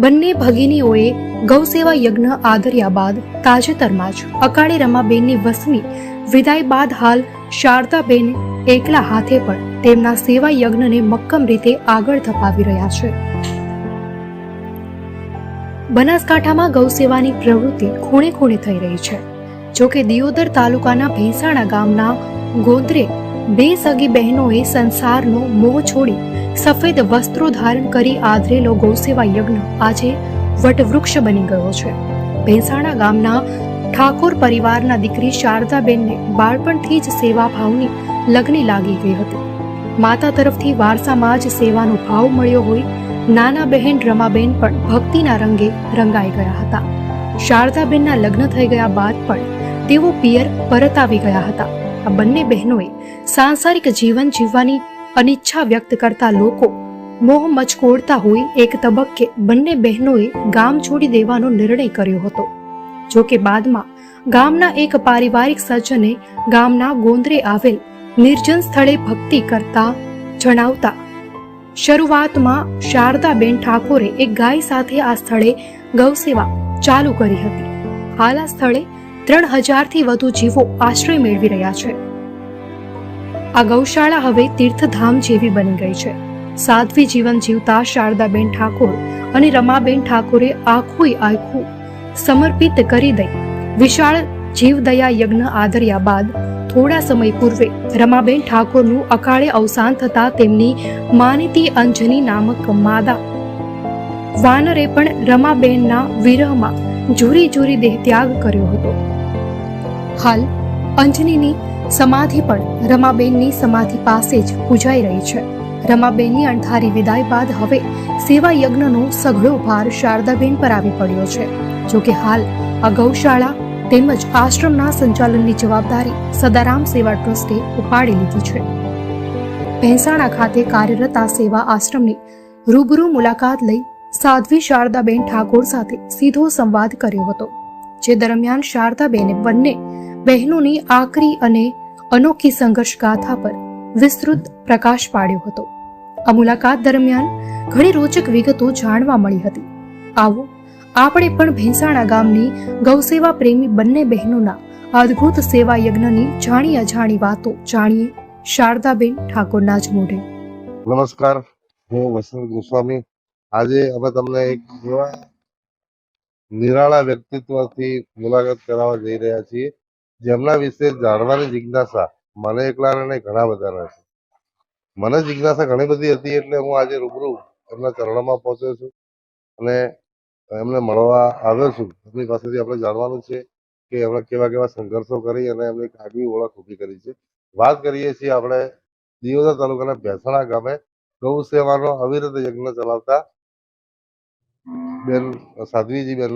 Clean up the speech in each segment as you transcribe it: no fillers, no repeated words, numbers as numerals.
બંને ભગિનીઓએ ગૌસેવા યજ્ઞ આદર્યા બાદ તાજેતરમાં જ અકાળે રમાબેનની વસમી વિદાય બાદ હાલ શારદાબેન એકલા હાથે પણ તેમના સેવા યજ્ઞને મક્કમ રીતે આગળ ધપાવી રહ્યા છે. બનાસકાંઠામાં ગૌસેવાની પ્રવૃત્તિ ખૂણે ખૂણે થઈ રહી છે. જોકે દિયોદર તાલુકાના ભેંસાણા ગામના ગોંદરે બે સગી બહેનોએ સંસારનો મોહ છોડી સફેદ વસ્ત્રો ધારણ કરી આદરેલો ગૌસેવા યજ્ઞ આજે વટવૃક્ષ બની ગયો છે. ભેંસાણા ગામના ઠાકોર પરિવારના દીકરી શારદાબેનને બાળપણથી જ સેવા ભાવની લગની લાગી ગઈ હતી. માતા તરફથી વારસામાં જ સેવાનો ભાવ મળ્યો હોય નાના બહેન રમાબેન પણ ભક્તિના રંગે રંગાઈ ગયા હતા. શારદાબેનના લગ્ન થઈ ગયા બાદ પણ તેઓ પિયર પરત આવી ગયા હતા. આ બંને બહેનોએ સાંસારિક જીવન જીવવાની અનિચ્છા વ્યક્ત કરતા લોકો મોહ મચકોડતા હોય એક તબક્કે બંને બહેનોએ ગામ છોડી દેવાનો નિર્ણય કર્યો હતો. જો કે બાદમાં ગામના એક પારિવારિક સજ્જને ગામના ગોંદરે આવેલ નિર્જન સ્થળે ભક્તિ કરતા જણાવતા શરૂઆતમાં શારદાબેન ઠાકોરે એક ગાય સાથે આ સ્થળે ગૌસેવા ચાલુ કરી હતી. હાલ આ સ્થળે 3000 થી વધુ જીવો આશ્રય મેળવી રહ્યા છે. આ ગૌશાળા હવે તીર્થધામ જેવી બની ગઈ છે. સાધ્વી જીવન જીવતા શારદાબેન ઠાકોર અને રમાબેન ઠાકોરે આખું સમર્પિત કરી દઈ વિશાળ જીવદયા યજ્ઞ આદર્યા બાદ થોડા સમય પૂર્વે રમાબેન ઠાકોરનું અકાળે અવસાન થતા તેમની માનીતી અંજની નામક માદા વાનરે પણ રમાબેનના વિરહમાં ઝૂરી ઝૂરી દેહ ત્યાગ કર્યો હતો. હાલ અંજનીની સમાધિ પણ રમાબેનની સમાધિ પાસે જ પૂજાઈ રહી છે. રમાબેનની અણધારી વિદાય બાદ હવે સેવા યજ્ઞનો સઘળો ભાર શારદાબેન પર આવી પડ્યો છે. જોકે હાલ આ ગૌશાળા તેમજ આશ્રમના સંચાલનની જવાબદારી સદારામ સેવા ટ્રસ્ટે ઉપાડી લીધી છે. ભેંસાણા ખાતે કાર્યરત આ સેવા આશ્રમની રૂબરૂ મુલાકાત લઈ સાધ્વી શારદાબેન ઠાકોર સાથે સીધો સંવાદ કર્યો હતો. જે દરમિયાન શારદાબેને બંને બહેનોની આકરી અને અનોખી સંઘર્ષ ગાથા પર વિસ્તૃત પ્રકાશ પાડ્યો હતો. આ મુલાકાત દરમિયાન ઘણી રોચક વિગતો જાણવા મળી હતી. આવો આપણે પણ ભેંસાણા ગામની ગૌસેવા પ્રેમી બંને બહેનોના અદ્ભુત સેવા યજ્ઞની જાણી અજાણી વાતો જાણીએ શારદાબેન ઠાકોરના જ મોઢે. નમસ્કાર, હું વસંત ગોસ્વામી. આજે અમે તમને એક એવા નિરાળા વ્યક્તિત્વથી મુલાકાત કરાવવા જઈ રહ્યા છીએ જેમના વિશે જાણવાની જિજ્ઞાસા મને એકલાને નહીં ઘણા બધાના છે. મને જિજ્ઞાસા ઘણી બધી હતી એટલે હું આજે રૂબરૂ એમના ચરણોમાં પહોંચ્યો છું અને એમને મળવા આવ્યો છું. એમની પાસેથી આપણે જાણવાનું છે કે એમણે કેવા કેવા સંઘર્ષો કરી અને એમની એક આગવી ઓળખ ઊભી કરી છે. વાત કરીએ છીએ આપણે દિયોદર તાલુકાના ભેંસાણા ગામે ગૌ સેવાનો અવિરત યજ્ઞ ચલાવતા બેન સાધ્વીજી બેન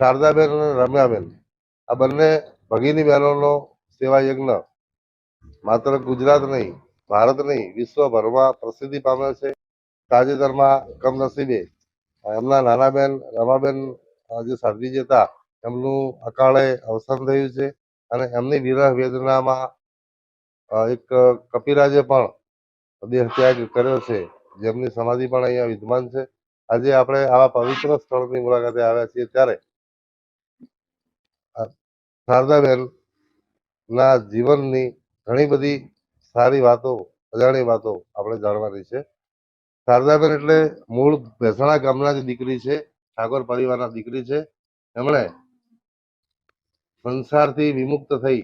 શારદાબેન અને રમ્યાબેન, આ બંને ભગીની બહેનોનો સેવા યજ્ઞ માત્ર ગુજરાત નહીં, ભારત નહીં, વિશ્વભરમાં પ્રસિદ્ધિ પામ્યો છે. તાજેતરમાં કમનસીબે એમના નાના બેન રમાબેન જે સાધ્વીજી હતા એમનું અકાળે અવસાન થયું છે અને એમની વિરહ વેદનામાં એક કપિરાજે પણ દેહ ત્યાગ કર્યો છે, જેમની સમાધિ પણ અહીંયા વિદ્યમાન છે. આજે આપણે આવા પવિત્ર સ્થળની મુલાકાતે આવ્યા છીએ ત્યારે શારદાબેન ના જીવનની ઘણી બધી સારી વાતો, અજાણી વાતો આપણે જાણવાની છે. શારદાબેન એટલે મૂળ ભેંસાણા ગામના જ દીકરી છે, ઠાકોર પરિવારના દીકરી છે. એમણે સંસારથી વિમુક્ત થઈ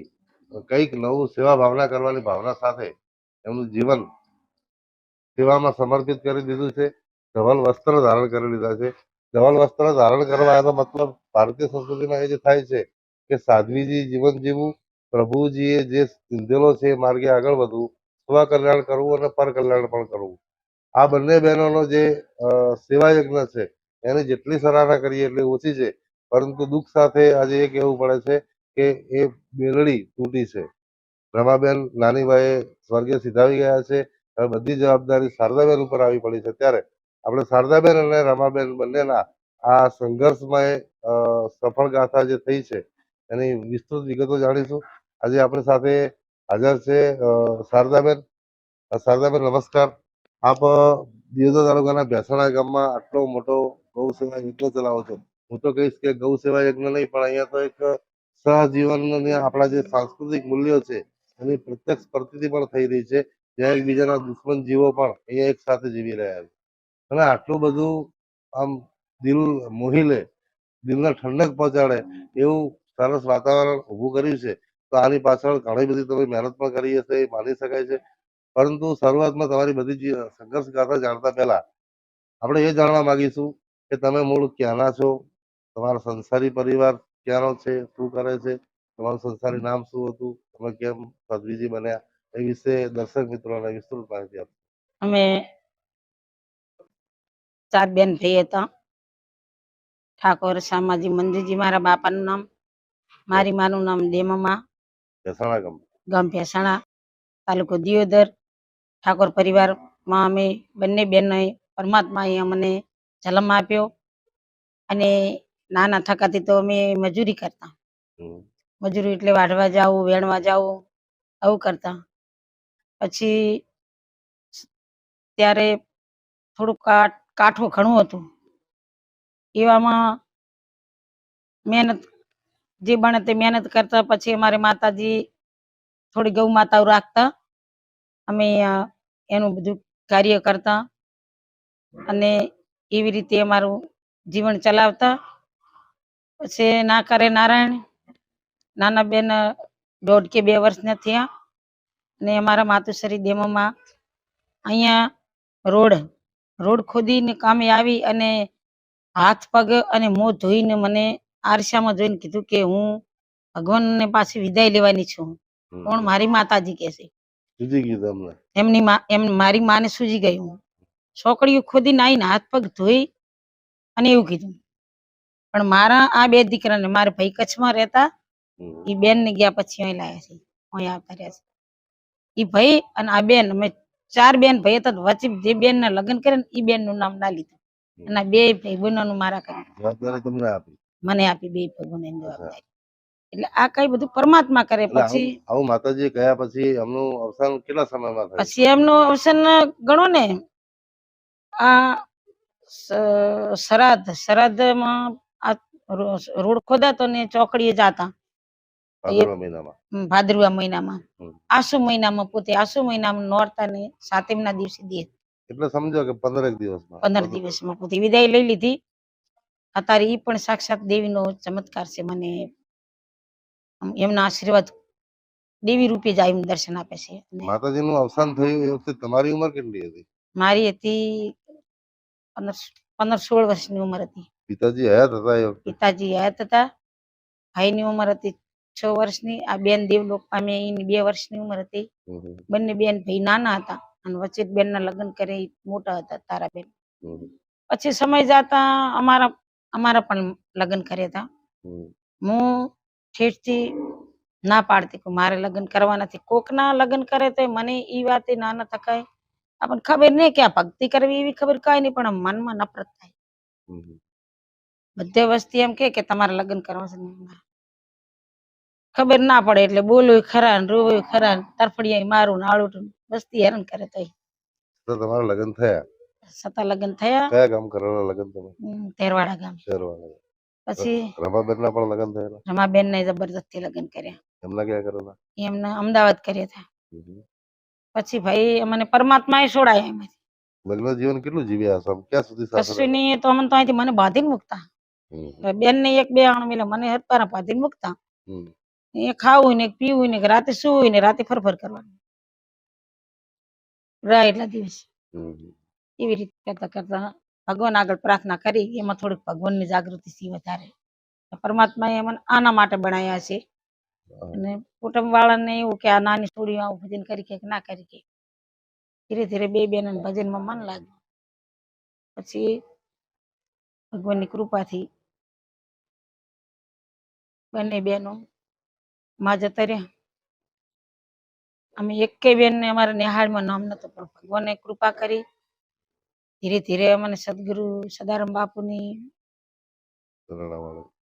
કંઈક નવું સેવા ભાવના કરવાની ભાવના સાથે એમનું જીવન સેવામાં સમર્પિત કરી દીધું છે. ધવલ વસ્ત્ર ધારણ કરી લીધા છે. ધવલ વસ્ત્ર ધારણ કરવા એનો મતલબ ભારતીય સંસ્કૃતિમાં એ જ થાય છે કે સાધ્વીજી જીવન જીવવું, પ્રભુજીએ જે ચીંધેલો છે એ માર્ગે આગળ વધવું, સ્વકલ્યાણ કરવું અને પરકલ્યાણ પણ કરવું. આ બંને બહેનોનો જે સેવા યજ્ઞ છે એની જેટલી સરાહના કરીએ એટલી ઓછી છે. પરંતુ દુઃખ સાથે આજે એ કહેવું પડે છે કે એ બેલડી તૂટી છે. રમાબેન નાની ભાઈએ સ્વર્ગે સિધાવી ગયા છે. હવે બધી જવાબદારી શારદાબેન ઉપર આવી પડી છે. ત્યારે આપણે શારદાબેન અને રમાબેન બંનેના આ સંઘર્ષમય સફળ ગાથા જે થઈ છે એની વિસ્તૃત વિગતો જાણીશું. આજે આપણી સાથે હાજર છે શારદાબેન. શારદાબેન નમસ્કાર. આપ દિયોદર તાલુકાના ભેસાણા ગામમાં આટલો મોટો ગૌ સેવા યજ્ઞ ચલાવો છો. હું તો કહીશ કે ગૌ સેવા યજ્ઞ નહીં, પણ અહીંયા તો એક સહજીવન આપણા જે સાંસ્કૃતિક મૂલ્યો છે એની પ્રત્યક્ષ પ્રતીતિ પણ થઈ રહી છે, જ્યાં એકબીજાના દુશ્મન જીવો પણ અહીંયા એક સાથે જીવી રહ્યા છે. અને આટલું બધું આમ દિલ મોહી લે, દિલને ઠંડક પહોંચાડે એવું સરસ વાતાવરણ ઊભું કર્યું છે. તો આની પાછળ ઘણી બધી તમે મહેનત પણ કરી હશે એ માની શકાય છે. પરંતુ શરૂઆતમાં તમારી બધી જ સંઘર્ષ ગાથા જાણતા પહેલા આપણે એ જાણવા માંગીશું કે તમે મૂળ ક્યાંના છો, તમારો સંસારી પરિવાર ક્યાંનો છે, શું કરે છે, તમારું સંસારી નામ શું હતું, તમે કેમ પદવીજી બન્યા, એ વિશે દર્શક મિત્રોને વિસ્તૃત માહિતી આપો. અમે 4 બેન ભાઈ હતા. ઠાકોર શામાજી મંદિરજી મારા બાપાનું નામ, મારી માનું નામ દેમમા, ભેસાણા ગામ. ગામ ભેસાણા, તાલુકો દિયોદર. ઠાકોર પરિવારમાં અમે બંને બહેનોએ પરમાત્માએ અમને જન્મ આપ્યો અને નાના થકાથી તો અમે મજૂરી કરતા. મજૂરી એટલે વાઢવા જાવું, વેણવા જાવું, આવું કરતા. પછી ત્યારે થોડુંક કાઠું ઘણું હતું. એવામાં મહેનત જે બને તે મહેનત કરતા. પછી અમારે માતાજી થોડી ગૌ માતાઓ રાખતા, અમે એનું બધું કાર્ય કરતા અને એવી રીતે અમારું જીવન ચલાવતા. પછી ના કરે નારાયણ નાના બેન 1.5 કે 2 વર્ષના થયા અને અમારા માતુશ્રી દેમોમાં અહીંયા રોડ ખોદીને કામે આવી અને હાથ પગ અને મોં ધોઈને મને આરસામાં જોઈને કીધું કે હું ભગવાનને પાછી વિદાય લેવાની છું. કોણ? મારી માતાજી કે છે. સુધી ગયું તમને? એમની એમ મારી માને સૂજી ગયું. છોકરીઓ ખોદીને આવીને હાથ પગ ધોઈ અને એવું કીધું. પણ મારા આ 2 દીકરાને, મારા ભાઈ કચ્છમાં રહેતા, એ બેન ને ગયા પછી અહીં લાયા છે, અહીં આવતા રહ્યા છે. એ ભાઈ અને આ બેન, અમે 4 બેન ભાઈ હતા. વચ્ચે જે બેન ના લગ્ન કરે ને એ બેન નું નામ ના લીધું અને 2 ભાઈ બહેનોનું મારા કર્યું. જવાબદારી તમને આપી? મને આપી 2 ભાઈ બહેનોની જવાબદારી. એટલે આ કઈ બધું પરમાત્મા કરે. પછી આવું માતાજી ગયા પછી એમનું અવસાન કેટલા સમયમાં થયું? પછી એમનું અવસાન ગણો ને, આ શ્રાદ્ધમાં આ રોડ ખોદાતો ને ચોકડીએ જાતા ભાદરવા મહિનામાં, આસુ મહિનામાં, પોતે આસુ મહિનામાં નોરતા ને 7મ ના દિવસે દે. એટલે સમજો કે 15 દિવસમાં પોતે વિદાય લઈ લીધી. અત્યારે ઈ પણ સાક્ષાત દેવીનો ચમત્કાર છે. મને એમના આશીર્વાદ દેવી રૂપે જ આવીને દર્શન આપે છે. માતાજીનું અવસાન થયું એ વખતે તમારી ઉંમર કેટલી હતી? મારી હતી 15-16 વર્ષની ઉંમર હતી. પિતાજી હયાત હતા એ વખતે? પિતાજી હયાત હતા. ભાઈની ઉંમર હતી 6 વર્ષની. આ બેન દેવલોક પામે એની 2 વર્ષની ઉંમર હતી. બંને બેન ભાઈ નાના હતા અને વચ્ચે બેન ના લગ્ન કરે મોટા હતા, તારાબેન. પછી સમય જતા અમારા પણ લગ્ન કર્યા હતા. હું ઠેઠથી ના પાડતી કે મારે લગ્ન કરવા નથી. કોકના લગ્ન કરે તો મને ઈ વાતે નાના થકાય. આપણને ખબર નહીં કે આ ભક્તિ કરવી એવી ખબર કાંઈ નહીં, પણ મનમાં નફરત થાય. બધે વસ્તી એમ કે તમારે લગ્ન કરવા છે, ખબર ના પડે એટલે બોલું ખરા ને રોવું ખરા, તરફડિયા મારું ને આળું, વસ્તી હેરાન કરે. તો તમારા લગ્ન થયા? સતા લગ્ન થયા. કયા ગામ કરેલા લગ્ન તમે? તેરવાડા ગામ. પછી રમાબેન ના પણ લગ્ન થયેલા? રમાબેન ને જબરદસ્તી લગ્ન કર્યા. એમના ક્યાં કરેલા? એમના અમદાવાદ કર્યા હતા. પછી ભાઈ અમને પરમાત્મા એ છોડાયા એમાંથી. લગ્ન જીવન કેટલું જીવ્યા હશો? ક્યાં સુધી સાથે? કશું નહીં, તો અમને તો અહીંથી મને બાંધીને મૂકતા. બેન ને 1-2 આણ મિલે, મને હરપારા બાંધીને મૂકતા. એ ખાવું ને પીવું ને રાતે સુવું ને રાતે ફરફર કરવાનું રાહ એટલા દિવસ. એવી રીતે કરતા કરતા ભગવાન આગળ પ્રાર્થના કરી. એમાં થોડીક ભગવાનની જાગૃતિ છે વધારે. પરમાત્માએ અમને આના માટે બનાવ્યા છે. અને કુટુંબ વાળાને એવું કે આ નાની છોડીઓ આવું ભજન કરી કે ના કરી કે. ધીરે ધીરે 2 બેન ભજનમાં મન લાગ્યું. પછી ભગવાનની કૃપાથી બંને બેનો માં જતા રહ્યા. અમે એકેય બેન ને અમારા નિહાળમાં નામ નતું, પણ ભગવાને કૃપા કરી. ધીરે ધીરે અમને સદગુરુ સદારામ બાપુની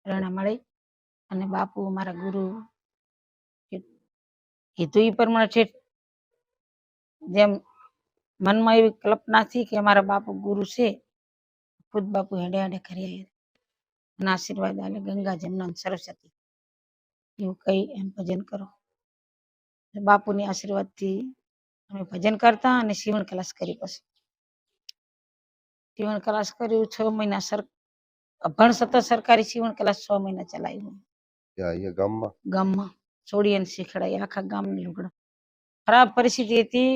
પ્રેરણા મળી અને બાપુ અમારા ગુરુ કીધું એ પ્રમાણે જેમ મનમાં એવી કલ્પના થી કે અમારા બાપુ ગુરુ છે, ખુદ બાપુ હેડે હેડે કરી આવ્યા અને આશીર્વાદ આલે ગંગા જમના સરસ્વતી એવું કઈ એમ ભજન કરો. બાપુની આશીર્વાદ થી અમે ભજન કરતા અને સીવણ ક્લાસ કરી. પછી સીવણ ક્લાસ કર્યું 6 મહિના અભણ સતત સરકારી સીવણ ક્લાસ 6 મહિના ચલાવ્યું ત્યાં અહીંયા ગામમાં ગામમાં. છોડીને શીખડાય આખા ગામને લુગડા. ખરાબ પરિસ્થિતિ હતી.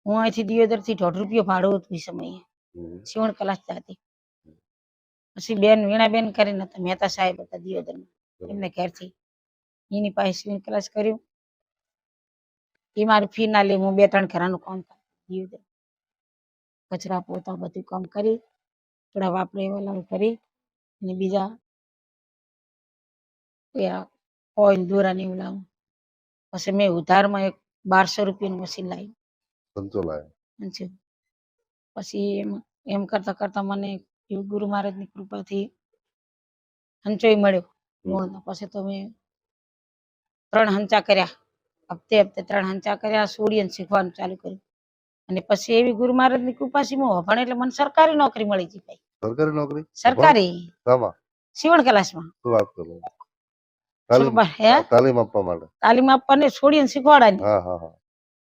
હું અહીંથી દિયોદર થી 1.5 રૂપિયો ભાડું હતું એ સમયે. હમ. સીવણ ક્લાસ જતી. પછી બેન વીણાબેન કરીને હતા, મહેતા સાહેબ હતા દિયોદરમાં, એમને ઘેરથી એની પાસે સીવણ ક્લાસ કર્યું. એ મારી ફી ના લે, હું 2-3 ઘરાનું કામ કર્યું. કચરા પોતા બધું કામ કરી, થોડા વાપરે એવા કરી અને બીજા ઓઇલ દોરા ને એવું લાવું. પછી મેં ઉધારમાં એક 1200 રૂપિયાનું મશીન લાવ્યું. સંચો લાવ્યો. પછી એમ કરતા કરતા મને ગુરુ મહારાજની કૃપાથી હંચોય મળ્યો લોણનો. પછી તો મેં 3 હંચા કર્યા. હપ્તે 3 હંચા કર્યા. સોડિયન શીખવાનું ચાલુ કર્યું. અને પછી એવી ગુરુ મહારાજની કૃપાથી હું ભણે એટલે મને સરકારી નોકરી મળી ગઈ. ભાઈ સરકારી નોકરી? સરકારી શામાં? સીવણ ક્લાસમાં. શું વાત કરો? તાલીમ આપવા માટે? તાલીમ આપવાને, સોડિયન શીખવાડવાની. હા હા હા.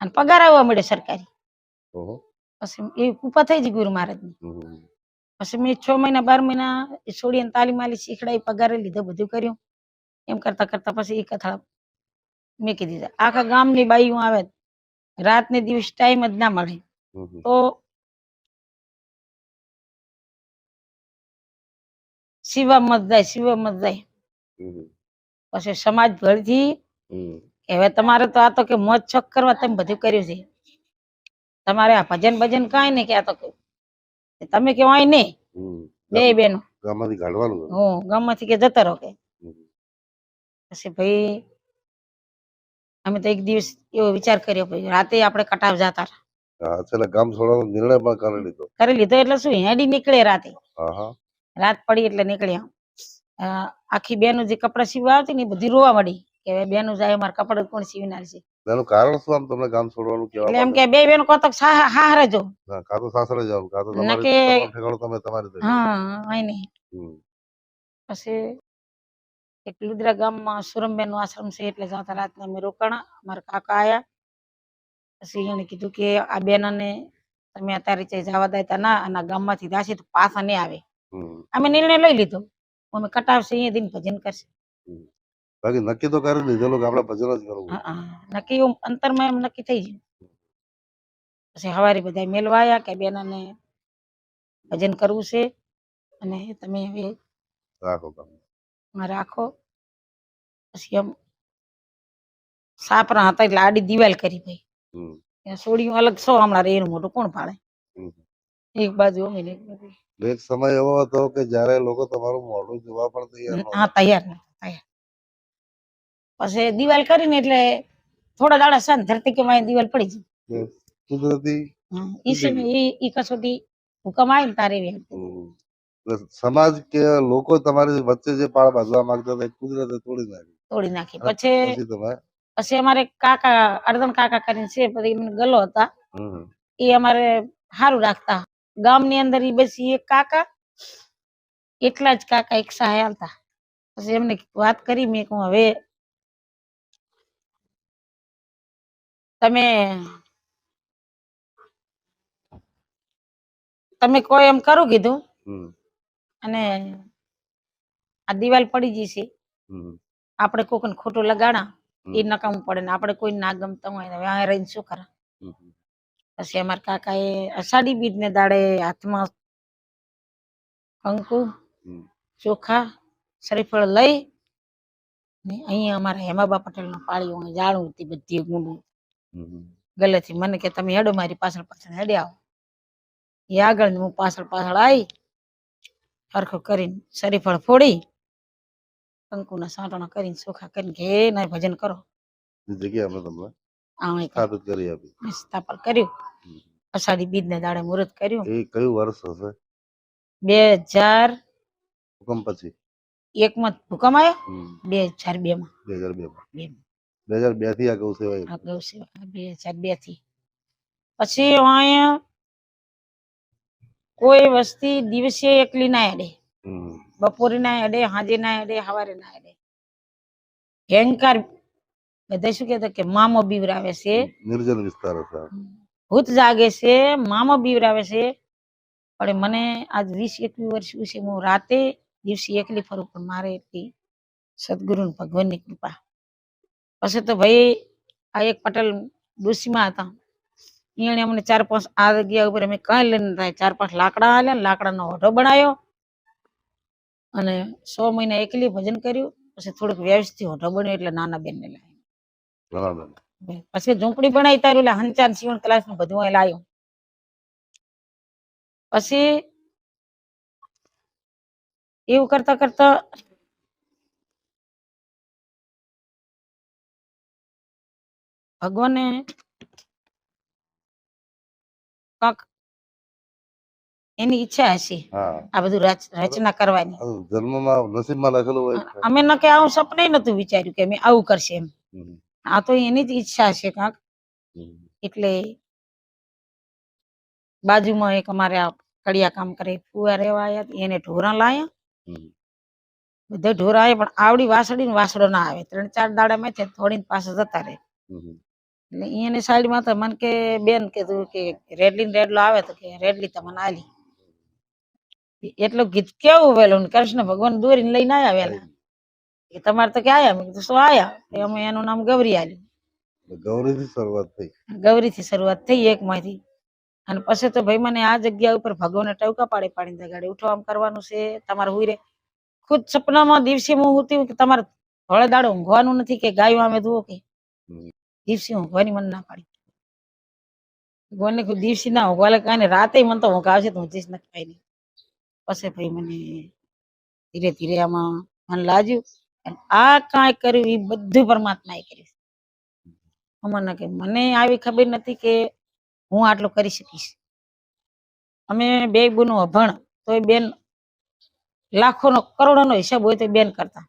અને પગાર આવવા મળે સરકારી. ઓહો. પછી એવી કૃપા થઈ ગઈ ગુરુ મહારાજની. પછી મેં 6 મહિના 12 મહિના સોડિયન તાલીમ આલી, શીખડાઈ, પગારે લીધો, બધું કર્યું. એમ કરતા કરતા પછી એ કથા મેકી દીધા. આખા ગામની બાઈઓ આવે, રાત ને દિવસ ટાઈમ જ ના મળે તો શિવામાં જાય. પછી સમાજ ભરથી હવે તમારે તો આ તો કે મોજ શોખ કરવા તમે બધું કર્યું છે, તમારે આ ભજન ભજન કાંઈ નહીં, કે આ તો તમે કેવાય નહીં. બે બેનો ગામમાંથી કાઢવાનું. ગામમાંથી કે જતા રહો કે. પછી ભાઈ અમે તો એક દિવસ એવો વિચાર કર્યો, ભાઈ રાતે આપણે કટાવ જતા. ગામ છોડવાનો નિર્ણય પણ કરી લીધો. એટલે શું, હેડી નીકળે રાતે. હા. રાત પડી એટલે નીકળ્યા. આખી બેનો જે કપડા સીવવા આવતી ને એ બધી રોવા મળી કે બેનો જાય, અમારા કપડા કોણ સીવનાર છે. એનું કારણ શું આમ તમને ગામ છોડવાનું કહેવા? એટલે એમ કે બે બેનો કોતો હારે જો, કાં તો સાસરે જાવ, કાં તો તમારું ઠેકાણું તમે તમારી. હા અહીં નહીં. પછી એક લુદ્રા ગામમાં સુરમબેન નો આશ્રમ છે, એટલે જતા રાતના અમે રોકાણા. મારા કાકા આયા. પછી એને કીધું કે આ બેનને તમે અત્યારે જવા દેતા ના, અને ગામમાંથી જાશે તો પાછા નહીં આવે. અમે નિર્ણય લઈ લીધો, અમે કટાવશે અહીંયા દિન ભજન કરશે. બાકી નક્કી તો કરી લીધેલું કે આપણે ભજન જ કરવું. નક્કી અંતરમાં એમ નક્કી થઈ ગયું. પછી સવારે બધા મેલવા આવ્યા કે બેનને ભજન કરવું છે અને તમે હવે રાખો. પછી એમ સાપરા હતા એટલે આડી દિવાલ કરી. ભાઈ સોડિયું અલગ સો હમણાં રે, એનું મોટું કોણ પાડે. એક બાજુ અમે એક સમય એવો હતો કે જ્યારે લોકો તમારું મોઢું જોવા પણ તૈયાર નતા. પછી દિવાલ કરીને એટલે થોડા દાડા શાંત, ધરતી કે માય દિવાલ પડી ગઈ કુદરતી. ઈ કસોટી હુકમ આવે ને તારે સમાજ કે લોકો તમારી વચ્ચે જે પાળ બાંધવા માંગતા હતા, કુદરતે તોડી નાખી. પછી અમારે કાકા, અર્ધન કાકા કરીને છે, પછી ગલો હતા, એ અમારે સારું રાખતા. ગામની અંદર ઈ બસ એક કાકા, એટલા જ કાકા એક સહાય આવતા. પછી એમને વાત કરી મેં કહું હવે તમે કોઈ એમ કરું કીધું, અને આ દિવાલ પડી જશે, આપણે કોઈને ખોટું લગાડા એ નકામું પડે ને આપણે કોઈ ના ગમતા હોય હવે આ રહીને શું કરે. પછી અમારા કાકા એ અષાઢી બીજ ને દાડે હાથમાં કંકુ, ચોખા, શ્રીફળ લઈ અહીંયા અમારા હેમાબા પટેલ નો પાળ્યો જાણું હતી બધી ગુંડું ગલેથી. મને કે તમે હેડો મારી પાછળ પાછળ હેડે આવો. એ આગળ હું પાછળ પાછળ આવી, હરખો કરીને શ્રીફળ ફોડી કંકુના સાંટણા કરીને ચોખા કરીને કે ના ભજન કરો. સ્થાપન કર્યું. અષાઢી બીજ ને દાડે મુહૂર્ત કર્યું. કયું વર્ષ હશે? 2001 પછી માં ભૂકંપ આવ્યો. 2002 માં. 2002 થી આ ગૌ સેવા. 2002 થી પછી અહીંયા કોઈ વસ્તી દિવસે એકલી ના અડે, હમ. બપોરે ના અડે, હાજે ના અડે, સવારે ના અડે. ભયંકર બધા શું કહેતા કે મામો બીવરાવે છે, નિર્જન વિસ્તાર હતા. ભૂત જાગે છે, મામો બીવરાવે છે. પણ મને આજ 20-21 વર્ષ વિશે હું રાતે દિવસે એકલી ફરું, પણ મારે એટલી સદગુરુ ભગવાનની કૃપા. પછી તો ભાઈ આ એક પટેલ ડોશીમાં હતા, એને અમને 4-5 આ જગ્યા ઉપર અમે કઈ લઈને થાય 4-5 લાકડા આલ્યા ને લાકડાનો ઓઢો બનાવ્યો અને 100 મહિના એકલી ભજન કર્યું. પછી થોડુંક વ્યવસ્થિત ઓઢો બન્યો એટલે નાના બેન ને લાવ્યો. બરાબર. પછી ઝૂંપડી બનાવી તારું એટલે હંચાન સીવણ ક્લાસ નું બધું અહીં લાવ્યું. પછી એવું કરતા કરતા ભગવાને કાંક એની ઈચ્છા હશે હા, આ બધું રચના કરવાની. આ જન્મમાં નસીબમાં લખેલું હોય છે. અમે ન કે આવું સપને નતું વિચાર્યું કે અમે આવું કરશે એમ. હમ. આ તો એની જ ઈચ્છા હશે કાંક. હમ. એટલે બાજુમાં એક અમારે આ કડિયા કામ કરે ફુવા રહેવા આવ્યા હતા, એને ઢોરા લાયા. હમ. બધા ઢોરા આવ્યા પણ આવડી વાસળી ને વાસળો ના આવે, 3-4 દાડા મેં થોડીને પાછા જતા રહે. હમ. એટલે એની સાઈડમાં તો મને કે બેન કીધું કે રેડલી ને રેડલો આવે તો કે રેડલી તમને આલી. એટલું ગીત કેવું વેલું કૃષ્ણ ભગવાન દોરીને લઈને આવ્યા વેલા. કે તમારે તો કે આયા, મેં કીધું શું આયા? અમે એનું નામ ગૌરી આલ્યું. ગૌરીથી શરૂઆત થઈ. ગૌરીથી શરૂઆત થઈ એક માંથી. અને પછી તો ભાઈ મને આ જગ્યા ઉપર ભગવાને ટવકા પાડી પાડીને જગાડે, ઉઠો આમ કરવાનું છે તમારે હુઈ રે. ખુદ સપનામાં દિવસે હું હોતી કે તમારે ધોળે દાડે ઊંઘવાનું નથી કે ગાયું આમે જુઓ કે દિવસે ઊંઘવાની મને ના પાડી. ભગવાનને કોઈ દિવસે ના ઊંઘવા કાંઈ રાતે મને તો ઊંઘ આવશે તો ઊંઘીશ નથી કાંઈ નહીં. પછી ભાઈ મને ધીરે ધીરે આમાં મને લાગ્યું અને આ કાંઈ કર્યું એ બધું પરમાત્માએ કર્યું. અમને કે મને આવી ખબર નથી કે હું આટલું કરી શકીશ. અમે બે બોનો અભણ તોય બેન લાખોનો કરોડોનો હિસાબ હોય તો બેન કરતા.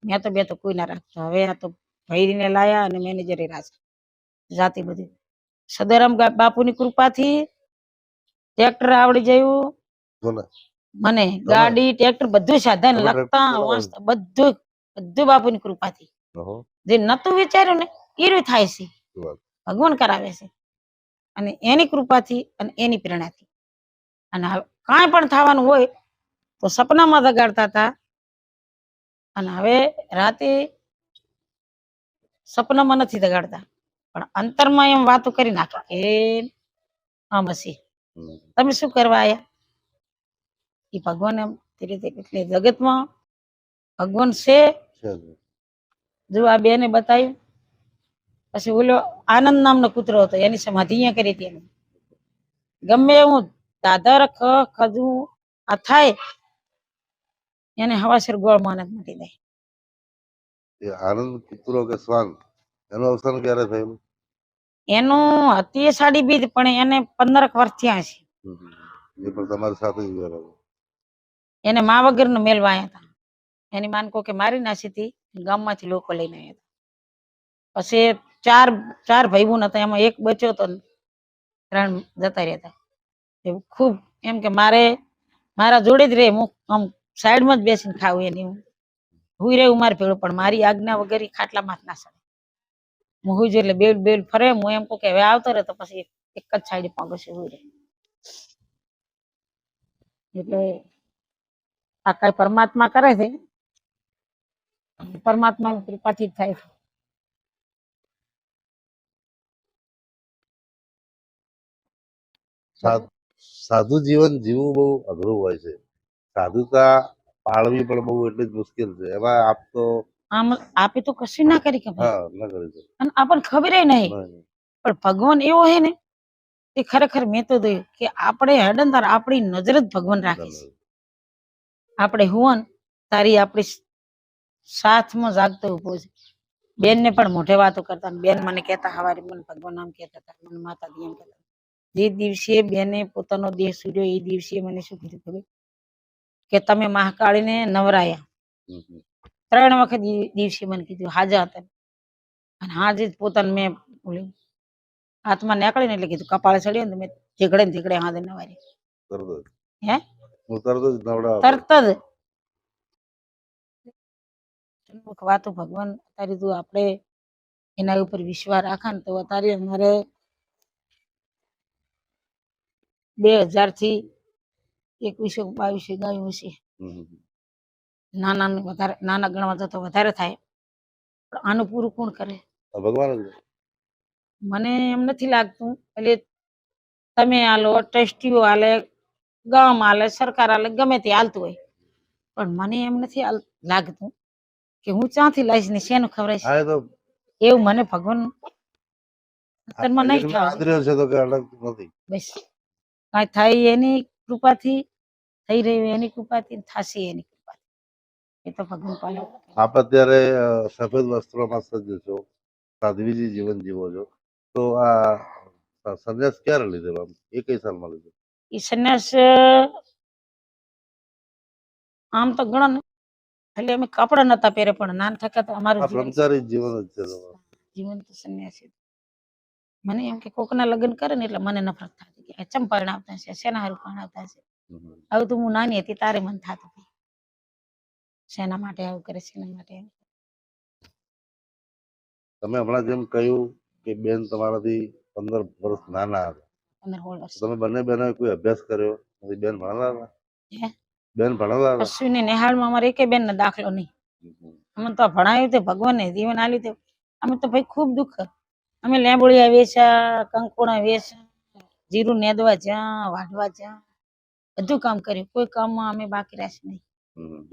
મેં તો બે તો કોઈ ના રાખતો. હવે આ તો ભૈરીને લાયા અને મેનેજરે રાજ જાતિ બધી સદારામ બાપુની કૃપાથી ટ્રેક્ટર આવડી ગયું મને, ગાડી ટ્રેક્ટર બધું સાધન લખતા વાંચતા બધું બાપુની કૃપાથી. જે નતું વિચાર્યું ને એ થાય છે, ભગવાન કરાવે છે અને એની કૃપાથી અને એની પ્રેરણાથી. અને કાંઈ પણ થવાનું હોય તો સપનામાં જગાડતા હતા અને હવે રાતે સપનામાં નથી જગાડતા પણ અંતરમાં એમ વાતો કરી નાખે કે આમ હશે, તમે શું કરવા આયા? એ ભગવાન એમ એટલે જગતમાં ભગવાન છે. જો આ બેને બતાવ્યું. પછી ઓલો આનંદ નામનો કૂતરો હતો, એની સમાધિ અહીંયા કરી હતી. એને ગમે એવું દાદર ખજું આ થાય એને હવાસર ગોળ માનત મટી જાય. આનંદ કૂતરો કે શ્વાન એનું અવસાન ક્યારે થયેલું? એનું હતી સાડી બીજ પણ એને 15 વર્ષ થયા છે. એ પણ તમારી સાથે જ ગયેલો? એને મા વગરનો મેલવા આવ્યા હતા. એની માન કો કે મારી નાસી હતી, ગામમાંથી લોકો લઈને આવ્યા હતા. પછી ચાર ભાઈ બહેન હતા, એમાં એક બચ્યો તો 3 જતા રહ્યા હતા. ખૂબ એમ કે મારા જોડે જ રે, હું આમ સાઈડમાં જ બેસીને ખાવું એની હુઈ રહેવું મારે ભેળું, પણ મારી આજ્ઞા વગર ખાટલામાં ના સડે. હું હુઈ એટલે બેલ ફરે. હું એમ કહું કે હવે આવતો રહે તો પછી એક જ સાઈડે પગસે હુઈ રહે. એટલે આ કઈ પરમાત્મા કરે છે, પરમાત્માની કૃપાથી થાય છે. સાધુ જીવન જીવવું બહુ અઘરું હોય છે. સાધુતા પાળવી પણ બહુ એટલી જ મુશ્કેલ છે. એમાં આપ તો આમ આપે તો કશું ના કરી કે ના કરી શકે અને આપણને ખબર નહીં. પણ ભગવાન એવો હે ને એ ખરેખર મેં તો જોયું કે આપણે હેડન આપણી નજર જ ભગવાન રાખે છે. આપણે હુવન તારી આપણી સાથમાં જાગતો ઉભો છે. બેન ને પણ મોઢે વાતો કરતા, બેન મને કહેતા હવારે મને ભગવાન નામ કહેતા હતા, મને માતાજી એમ કહેતા. જે દિવસે બેને પોતાનો દેહ છોડ્યો એ દિવસે મને શું કીધું ખબર કે તમે મહાકાળીને નવરાયા. 3 વખત દિવસે મને કીધું હાજા હતા અને હાજે જ પોતાને મેં હાથમાં નીકળીને એટલે કીધું કપાળે ચડ્યો ને તો મેં ઝીકડે ને ઝીકડે હાથે નવારી. તરત જ હે હું તરત જ નવડાવવા તરત જ સન્મુખ વાતો ભગવાન અત્યારે જો આપણે એના ઉપર વિશ્વાસ રાખા ને તો અત્યારે અમારે 2000 થી 2122 ગાયું છે. હમ. નાના ને વધારે નાના ગણવા તો વધારે થાય પણ આનું પૂરું કોણ કરે? આ ભગવાન જ મને એમ નથી લાગતું એટલે તમે હાલો ટ્રસ્ટીઓ હાલે ગામ હાલે સરકાર હાલે ગમે તે હાલતું હોય પણ મને એમ નથી લાગતું કે હું ક્યાંથી લાવીશ ને શેનું ખવડાવીશ. આ તો એવું મને ભગવાન અત્યારમાં નહીં એકને થવા આદર્યો છે તો કે અલગ નથી. બસ કાંઈ થાય એની કૃપાથી થઈ રહ્યું એની કૃપાથી થશે એની કૃપાથી એ તો ભગવાન પાસે. આપ અત્યારે સફેદ વસ્ત્રોમાં સજ્જ છો, સાધ્વીજી જીવન જીવો છો, તો આ સંન્યાસ ક્યારે લીધેલો? એ કઈ સાલમાં લીધો? એ સંન્યાસ આમ તો ગણો ને એટલે અમે કપડા નતા પહેરે પણ નાન થતા તો અમારું આ બ્રહ્મચારી જીવન જ છે તમારું. જીવન તો સંન્યાસી. મને એમ કે કોકના લગ્ન કરે ને એટલે મને નફરત થતી કે ચમ પરણાવતા છે, શેના હારું પરણાવતા છે. હવે તો હું નાની હતી તારે મન થતું હતું શેના માટે આવું કરે, શેના માટે આવું. તમે હમણાં જેમ કહ્યું કે બેન તમારાથી 15 વર્ષ નાના હતા, 15-16 વર્ષ તમે બંને બહેનોએ કોઈ અભ્યાસ કર્યો નથી? બેન ભણેલા હતા? હે? બેન ભણેલા હતા? કશું ને નિહાળમાં અમારે એકે બેન ને દાખલો નહીં. અમે તો ભણાવ્યું તે ભગવાને જીવન આલ્યું તે અમે તો ભાઈ ખૂબ દુઃખ. અમે લેબોળિયા વેચ્યા, કંકોડા વેચ્યા, જીરું નેદવા જ્યાં, વાઢવા જ્યાં, બધું કામ કર્યું. કોઈ કામમાં અમે બાકી રાખ્યું નહીં.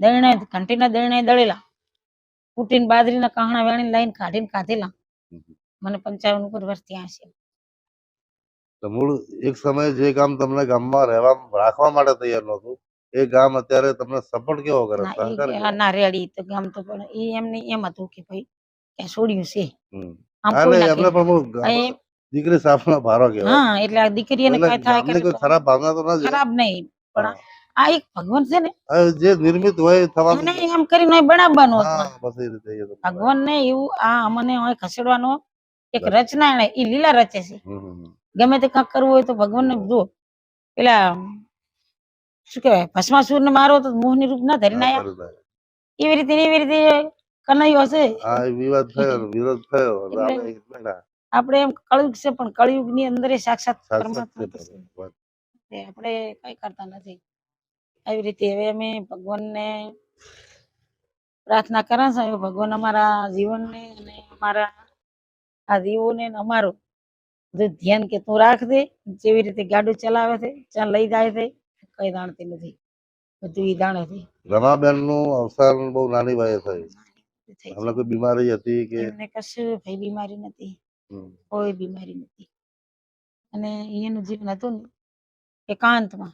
દળણા ઘંટીના દળણા દળેલા, કુટીને બાજરીના કહણા વેણીને લઈને કાઢીને ખાધેલા. મને 55 ઉપર વર્ષ ત્યાં છે. તો મૂળ એક સમયે જે કામ તમને ગામમાં રહેવા રાખવા માટે તૈયાર નહોતું, એ ગામ અત્યારે તમને સપોર્ટ કેવો કરે? સહકાર કેવો? ના રેડી તો ગામ તો પણ એ એમને એમ હતું કે ભાઈ ક્યાં છોડ્યું છે. આમ હા, કોઈ એટલે ના એમને કહે. પણ બહુ દીકરી સાફનો ભારો કહેવાય. હા એટલે આ દીકરીને એટલે કાંઈ થાય ગામની કરે કોઈ ખરાબ ભાવના તો ના જ ખરાબ નહીં પણ આ એક ભગવાન છે ને જે નિર્મિત હોય એ થવાનું. એને એમ કરીને બનાવવાનું હતું. હા, બસ એ રીતે એ તો. ભગવાન ને એવું આ અમને ખસેડવાનો એક રચના એને એ લીલા રચે છે. ગમે તે કાંક કરવું હોય તો ભગવાન ને જો પેલા શું કહેવાય ભસ્માસુર ને મારો તો મોહની રૂપ ના ધરીને આયા એવી રીતે કનૈયો છે. આ વિવાદ થયો, વિરોધ થયો, આપણે એમ કળયુગ છે પણ કળયુગ ની અંદર સાક્ષાત સાક્ષાત પરમાત્મા છે. છે. આપણે કઈ કરતા નથી. આવી રીતે હવે અમે ભગવાનને પ્રાર્થના કરે છે ભગવાન અમારા જીવનને અને અમારા આ જીવોને અમારું બધું ધ્યાન કે તું રાખ દે. જેવી રીતે ગાડું ચલાવે છે ત્યાં લઈ જાય છે કઈ જાણતી નથી, બધું ઈ જાણે છે. રમાબેન નું અવસાન બહુ નાની વયે થયું. એમને કોઈ બીમારી હતી કે? એમને કશું ભાઈ બીમારી નથી, કોઈ બીમારી નથી. અને એનું જીવન હતું ને એકાંતમાં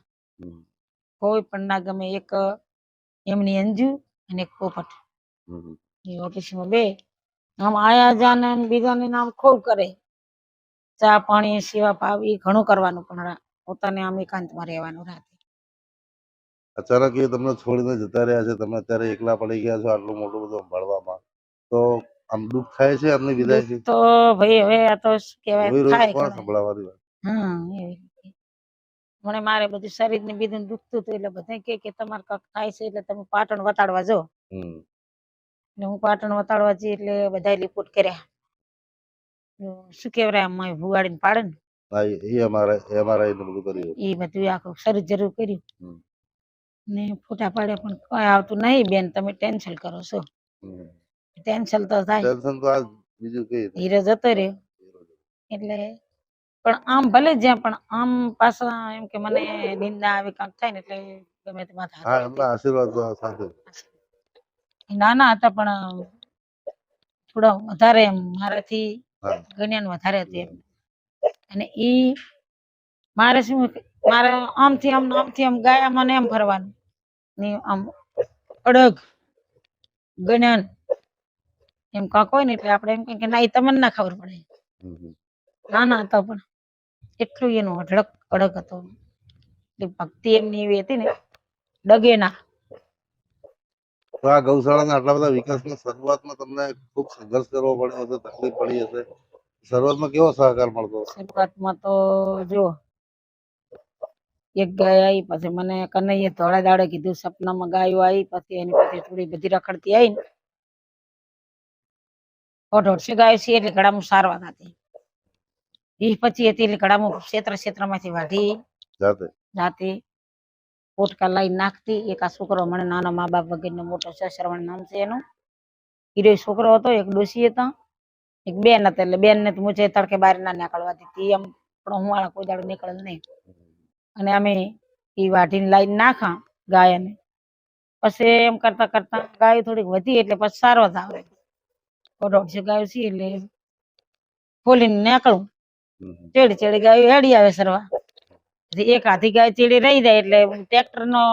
કોઈ પણ ના ગમે. એક એમની અંજુ અને એક પોપટ એ ઓફિસમાં બે આમ આયા જાને બીજાને નામ ખૂબ કરે, ચા પાણી સેવા ભાવ એ ઘણું કરવાનું પણ પોતાને આમ એકાંતમાં રહેવાનું રાતે. અચાનક એ તમને છોડીને જતા રહ્યા છે, તમે અત્યારે એકલા પડી ગયા છો આટલું મોટું બધું સંભાળવામાં, તો આમ દુઃખ થાય છે એમની વિદાયથી? તો ભાઈ હવે આ તો શું કહેવાય થાય કોણ સંભળાવવાની વાત? એવી રીતે મને મારે બધું શરીર ને બીજું દુખતું હતું એટલે બધા કે તમારે કઈક થાય છે એટલે તમે પાટણ વતાડવા જો. એટલે હું પાટણ વતાડવા જઈ એટલે બધા રિપોર્ટ કર્યા. શું કેવરાય આમ ભુવાડીને પાડે ને એ બધું આખું શરીર જરૂર કર્યું ને ફોટા પાડ્યા પણ કઈ આવતું નહીં. બેન તમે ટેન્શન કરો છો. ટેન્શન તો થાય, હીરો જતો રહ્યો એટલે. પણ આમ ભલે જ્યાં પણ આમ પાછા એમ કે મને નિંદા આવી કાંક થાય ને એટલે ગમે તે માથા નાના હતા પણ થોડા વધારે એમ મારાથી જ્ઞાન વધારે હતું એમ. અને ઈ મારે શું મારે આમથી આમ ગાયા મને એમ ફરવાનું ને આમ અડગ જ્ઞાન એમ કાંક હોય ને એટલે આપણે એમ કે ના એ તમને ના ખબર પડે. નાના હતા પણ એટલું એનું અડગ હતો. ભક્તિ એમની એવી હતી ને ડગે ના. તો આ ગૌશાળાના આટલા બધા વિકાસની શરૂઆતમાં તમને ખૂબ સંઘર્ષ કરવો પડ્યો હશે, તકલીફ પડી હશે, શરૂઆતમાં કેવો સહકાર મળતો? શરૂઆતમાં તો જો એક ગાય આવી, પછી મને કનૈયે ધોળા દાડે કીધું, સપનામાં ગાયો આવી, પછી એની પછી થોડી બધી રખડતી આવી ને 150 ગાયો છે એટલે ઘડામાં સારવાર હતી. એ પછી હતી એટલે ઘડામાં ક્ષેત્રમાંથી વાઢી જાતે જાતે પોટકા લાઈ નાખતી. એક આ છોકરો મને નાના મા બાપ વગેરે મોટો છે, શ્રવણ નામ છે એનું. હીરો છોકરો હતો, એક ડોશી હતા, એક બેન હતા. એટલે બેન ને તો મુજે તડકે બહાર ના નીકળવા દીધી. એમ પણ હું વાળા કોઈ દાડો નીકળે નહીં. અને અમે એ વાઢીને લાઈને નાખા ગાયને. પછી એમ કરતા કરતા ગાયો થોડીક વધી એટલે પછી સારો જ આવે. 150 ગાયો છે એટલે ખોલીને નીકળું. ચેડી ગાયો હેડી આવે સરવા. એક આધી ગાય ચેડી રહી જાય એટલે ટ્રેક્ટર નો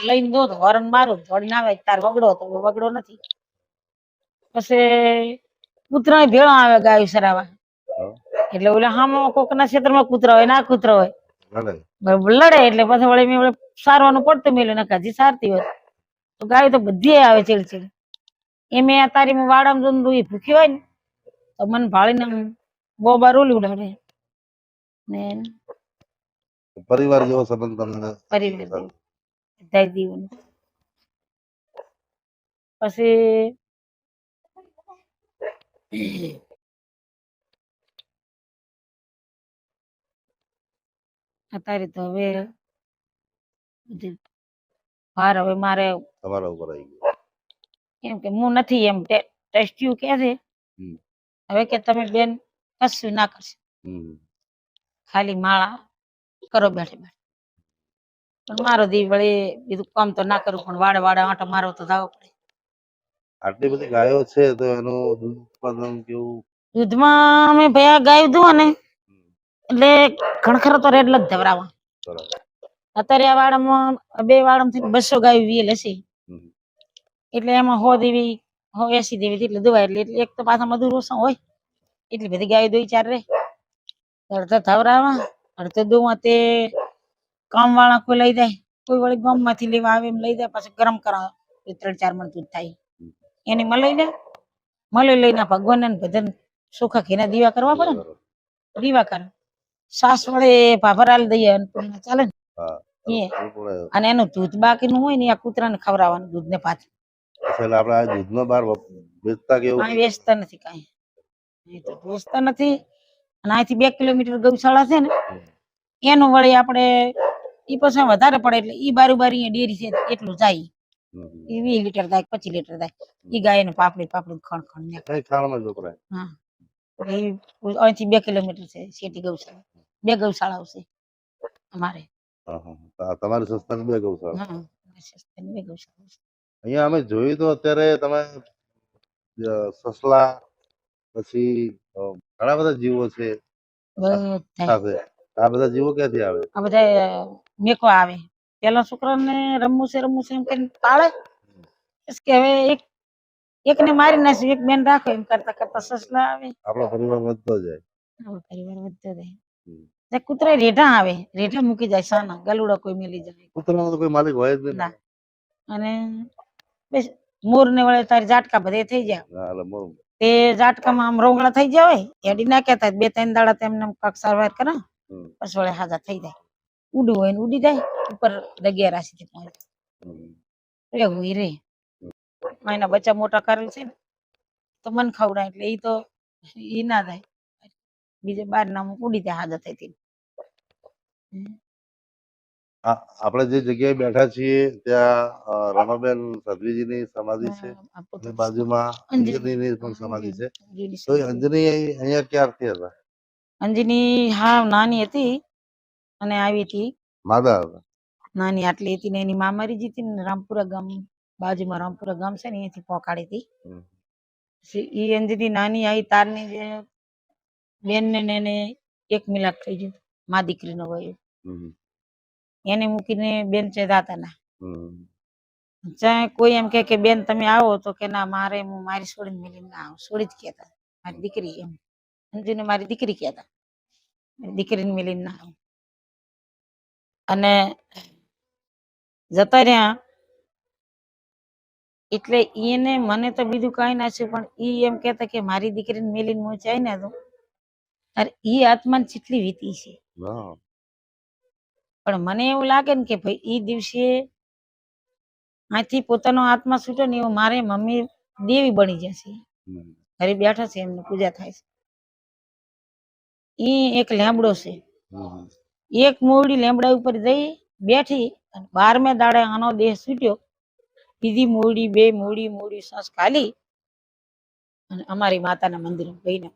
લઈને દો તો હોર્ન મારું, દોડીને આવે તાર વગડો તો વગડો નથી. પછી કૂતરા ભેળો આવે ગાયો સરાવા. એટલે ઓલા હામાં કોક ના ક્ષેત્રમાં કૂતરા હોય, ના કૂતરા હોય લડે એટલે પછી વળી મેં સારવાનું પડતું મેલ્યું. ને હજી સારતી હોય તો ગાયો તો બધી આવે ચેડી. એમે તારી વાડામાં જઈને ભૂખી હોય ને તો મને ભાળીને બોબા રોલી ઉડાડે. ને પરિવાર જેવો સંબંધ તમને? પરિવાર બધા દીવોને. પછી અત્યારે તો હવે ભાર હવે મારે તમારા ઉપર આવી ગયો. એમ કે હું નથી, એમ ટેસ્ટ્યુ કે છે હવે કે તમે બેન કશું ના કરશો, ખાલી માળા કરો બેઠે બેઠે. પણ મારો દી વળી બીજું કામ તો ના કરું, પણ વાડે વાડે આંટો મારો તો જાવો પડે. આટલી બધી ગાયો છે તો એનું દૂધ ઉત્પાદન કેવું? દૂધમાં અમે ભયા ગાય દુઓ ને એટલે ઘણખરો તો રેડ જ ધવરાવા. અત્યારે આ વાડામાં 2 વાડામાંથી 200 ગાયો વીએલ હશે. એટલે એમાં 100 દેવી 180 દેવી એટલે દુવાય. એટલે એક તો પાછા મજૂર ઓછા હોય એટલી બધી ગાયો 2-4 રહે. અડધા ધવરાવા, અડધા દુવા તે કામ વાળા કોઈ લઈ જાય, કોઈ વળી ગામ માંથી લેવા આવે એમ લઈ જાય. પછી ગરમ કરાવે 3-4 મણ દૂધ થાય એની મલાઈ લે. મલાઈ લઈને ભગવાન ને ભજન સુખા ઘીના દીવા કરવા પડે ને, દીવા કરે. સાસ વડે ભાભરાલ દઈએ ચાલે ને. અને એનું દૂધ બાકીનું હોય ને આ કૂતરાને ખવડાવવાનું, દૂધ ને ભાત. એટલે આપણે આ દૂધનો બહાર વેચતા કેવું? કાંઈ વેચતા નથી, કાંઈ વેચતા નથી. અને અહીંથી 2 કિલોમીટર ગૌશાળા છે ને એનું વળી આપણે ઈ પછી વધારે પડે એટલે ઈ બારી ડેરી છે એટલું જાય. ઈ 20 લીટર થાય, 25 લીટર થાય. ઈ ગાય ને પાપડી ખણ ને ખાવામાં જ વપરાય. હા, અહીંથી 2 કિલોમીટર છે શેટી ગૌશાળા. 2 ગૌશાળાઓ છે અમારે. તમારી સંસ્થાની 2 ગૌશાળા? હા, સંસ્થાની 2 ગૌશાળા. અહીંયા અમે જોયું તો અત્યારે તમે સસલા પછી ઘણા બધા જીવો છે સાથે. આ બધા જીવો ક્યાંથી આવે? આ બધા મેકવા આવે. પેલા છોકરાને રમવું છે એમ કરીને પાળે કે હવે એકને મારી નાખ્યું, એક બેન રાખો એમ કરતા કરતા સસલા આવે. આપણો પરિવાર વધતો જાય. આપણો પરિવાર વધતો જાય. કૂતરા રેઢા આવે, રેઢા મૂકી જાય સાના, ગલુડા કોઈ મેલી જાય. કૂતરાનો તો કોઈ માલિક હોય જ નહીં. અને બસ મોર ને વળે તારી ઝાટકા બધે થઈ જાય. તે ઝાટકામાં આમ રોંગળા થઈ જાય હોય, હેડી નાખ્યા થાય 2-3 દાડા તેમને કાક સારવાર કરે પછી વળે હાજા થઈ જાય. ઉડવું હોય ને ઉડી જાય, ઉપર 11 રાશિ એવું રે. એના બચ્ચા મોટા કરેલ છે ને તો મન ખવડાય એટલે ઈ તો ઈ ના થાય, બીજે બાર ના ઉડી જાય હાજર થઈ. આપણે જે જગ્યાએ બેઠા છીએ ત્યાં રમાબેન સદવીજીની સમાધિ છે, બાજુમાં અંજનીની પણ સમાધિ છે. તો અંજની અહીંયા ક્યારથી હતા? અંજની હા નાની હતી અને આવી હતી. માદા હતા નાની આટલી હતી ને એની મા મરી ગઈ હતી ને રામપુરા ગામ બાજુમાં રામપુરા ગામ છે ને અહીંથી પહોંચાડી હતી. ઈ અંજની નાની આવી તારની જે બેન ને એને 1 મિલાપ થઈ ગયું, મા દીકરીનો વયો. એને મૂકીને બેન છે દાતાના. ચાહે કોઈ એમ કે બેન તમે આવો તો કે ના મારે હું મારી છોડીને મિલીને ના આવું. છોડી જ કહેતા મારી દીકરી, એમ અંજુને મારી દીકરી કહેતા, દીકરીને મિલીને ના આવું. અને જતા રહ્યા એટલે એને મને તો બીજું કઈ ના છે, પણ ઈ એમ કેતા કે મારી દીકરીને મિલીને હું જાય ને તો અરે એ આત્મા જેટલી વીતી છે, હા. પણ મને એવું લાગે ને કે ભાઈ એ દિવસે આથી પોતાનો આત્મા છૂટે ને એવું મારે મમ્મી દેવી બની જશે. હમ. ઘરે બેઠા છે, એમની પૂજા થાય છે. ઈ એક લેમડો છે, હમ. એક મોવડી લેમડા ઉપર જઈ બેઠી અને 12મે દાડે આનો દેહ છૂટ્યો. બીજી મોવડી, બે મોવડી સાસ ખાલી અને અમારી માતાના મંદિરે ગઈને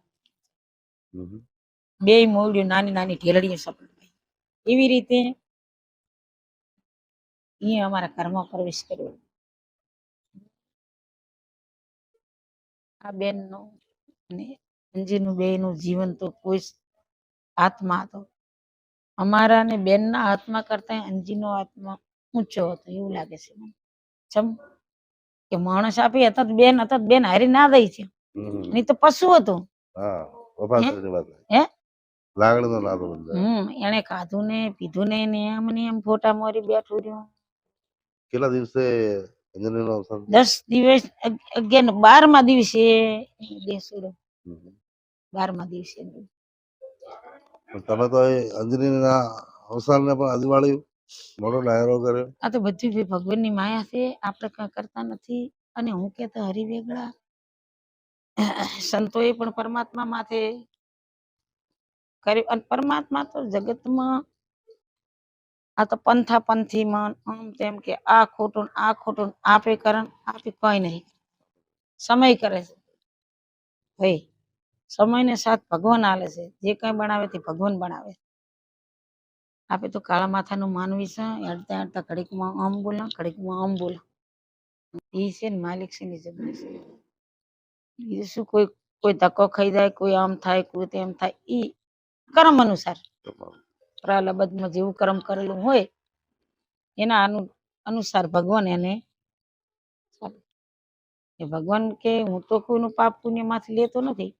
હમ. બે મોવડીઓ નાની નાની ઢેલડીઓ સપન એવી રીતે એ અમારા ઘરમાં પ્રવેશ કર્યો. આ બેનનું અને અંજીનું બેયનું જીવન તો કોઈ આત્મા હતો. અમારા ને બેનના આત્મા કરતા અંજીનો આત્મા ઊંચો હતો એવું લાગે છે મને. ચમ કે માણસ આપી હતા બેન હારી ના દઈ છે, હમ. નહીં તો પશુ હતું. હા, વફાદારીની વાત. હે લાગણીનો નાતો બંધાય. એને ખાધું ને પીધું ને એમ ને એમ ફોટા મોરી બેઠું રહ્યું. કેટલા દિવસે અંજનીનો અવસાન? 10 દિવસ 12મા દિવસે દેહ છોડ્યો. હમ. 12મા દિવસે. પણ તમે તો એ અંજનીના અવસાનને પણ અજવાળ્યું, મોટો ડાયરો કર્યો. આ તો બધું ભગવાનની માયા છે, આપણે કઈ કરતા નથી. અને હું કેતા હરિવેગડા સંતોએ પણ પરમાત્મા માથે કર્યું. અને પરમાત્મા તો જગતમાં આ તો પંથા પંથીમાં આમ તેમ કે આ ખોટું આપે કરણ આપે કઈ નહીં. સમય કરે છે ભાઈ, સમયને સાથ ભગવાન આલે છે. જે કઈ બનાવે તે ભગવાન બનાવે. આપે તો કાળા માથાનું માનવી છે, હેડતા હેડતા ઘડીકમાં આમ બોલા ઘડીકમાં આમ બોલા. એ છે ને માલિક છે ની જગ્યા છે. બીજું શું, કોઈ ધક્કો ખાઈ જાય, કોઈ આમ થાય, કોઈ તેમ થાય, ઈ કર્મ અનુસાર. પ્રાલબદ્ધમાં જેવું કર્મ કરેલું હોય એના અનુસાર ભગવાન એને ભગવાન કે હું તો કોઈનું પાપ પુણ્ય માંથી લેતો નથી.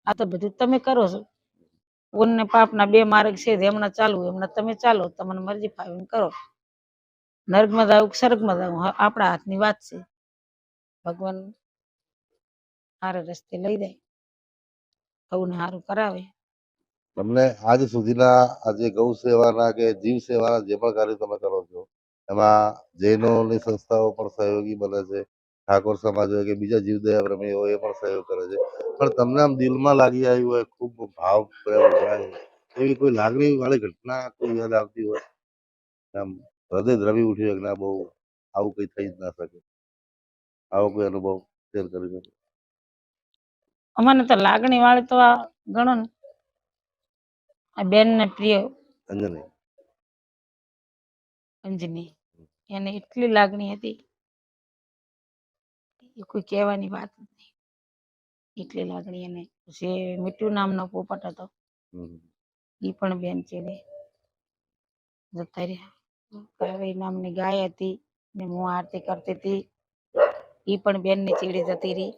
આ તો બધું તમે કરો છો. પુણ્ય ને પાપના 2 માર્ગ છે, એમના ચાલવું એમના તમે ચાલો, તમને મરજી ફાવે એમ કરો. નર્કમાં જાવ કે સ્વર્ગમાં જાવ આપણા હાથની વાત છે. ભગવાન સારા રસ્તે લઈ જાય, સૌને સારું કરાવે. તમને આજ સુધીના આજે ગૌ સેવાના કે જીવ સેવાના જે પણ કાર્ય તમે કરો છો, એમાં જૈનોની સંસ્થાઓ પણ સહયોગી બને છે, ઠાકોર સમાજ હોય કે બીજા જીવદયા પ્રેમી હોય એ પણ સહયોગ કરે છે. પણ તમને આમ દિલમાં લાગી આવ્યું હોય, ખૂબ ભાવ પ્રેમ થાય એવી કોઈ લાગણી વાળી ઘટના કોઈ યાદ આવતી હોય, આમ હૃદય દ્રવી ઉઠ્યું હોય કે ના બહુ આવું કઈ થઈ જ ના શકે, આવો કોઈ અનુભવ શેર કરી શકો? અમને તો લાગણી વાળી તો આ ગણો ને, આ બેન ને પ્રિય અંજની, એને એટલી લાગણી હતી એ કોઈ કહેવાની વાત નથી. એટલી લાગણી એને. જે મીઠુ નામનો પોપટ હતો ઈ પણ બેન છે ને જતા રહ્યા. કાવેરી નામની ગાય હતી ને હું આરતી કરતી હતી, ઈ પણ બેન ની ચીડી જતી રહી.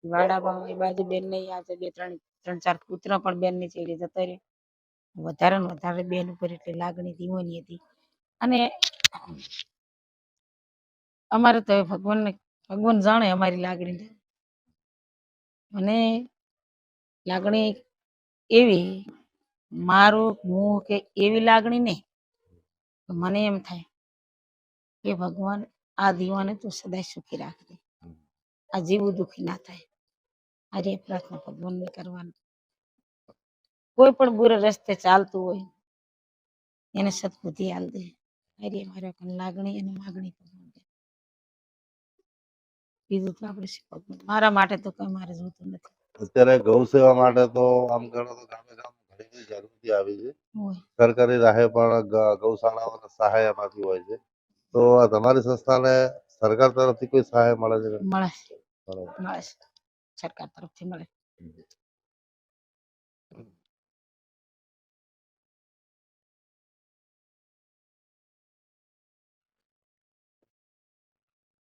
વાડામાં એ બાજુ બેન ને યાદ 2-3-4 કૂતરા પણ બેન ની ચીડી જતા રહ્યા. વધારે ને વધારે બેન ઉપર એટલી લાગણી દીવાની હતી. અને અમારે તો ભગવાન જાણે અમારી લાગણી. મને લાગણી એવી મારું હું કે એવી લાગણી નહીં. મને એમ થાય કે ભગવાન આ દીવાને તું સદાય સુખી રાખજે, આ જીવું દુખી ના થાય. આજે પ્રાર્થના ભગવાનને કરવાની. કોઈ પણ બુરા રસ્તે ચાલતું હોય એને સદબુદ્ધિ આલ દે. મારી લાગણી અને માગણી બીજું તો આપણે મારા માટે તો કઈ મારે જોતું નથી. અત્યારે ગૌ સેવા માટે તો આમ ગણો તો ગામે ગામ ઘણી બધી જાગૃતિ આવી છે. સરકારી રાહે પણ ગૌશાળાઓને સહાય એમાંથી હોય છે. તો આ તમારી સંસ્થાને સરકાર તરફથી કોઈ સહાય મળે છે? મળે સરકાર તરફથી મળે.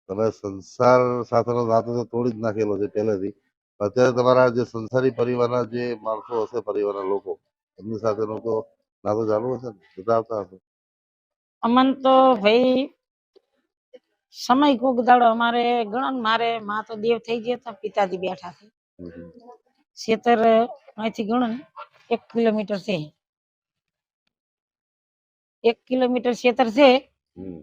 તમે સંસાર સાથેનો નાતો તો તોડી જ નાખેલો છે પહેલેથી. અત્યારે તમારા જે સંસારી પરિવારના જે માણસો હશે, પરિવારના લોકો, એમની સાથેનો તો નાતો ચાલુ હશે ને, બધા આવતા હશે? અમન તો ભાઈ સમય કોક દાડો અમારે ગણો ને, મારે માં તો દેવ થઈ ગયા હતા, પિતાજી બેઠા છે. ખેતર અહીંથી ગણો ને 1 કિલોમીટર છે, 1 કિલોમીટર ક્ષેત્ર છે. હમ.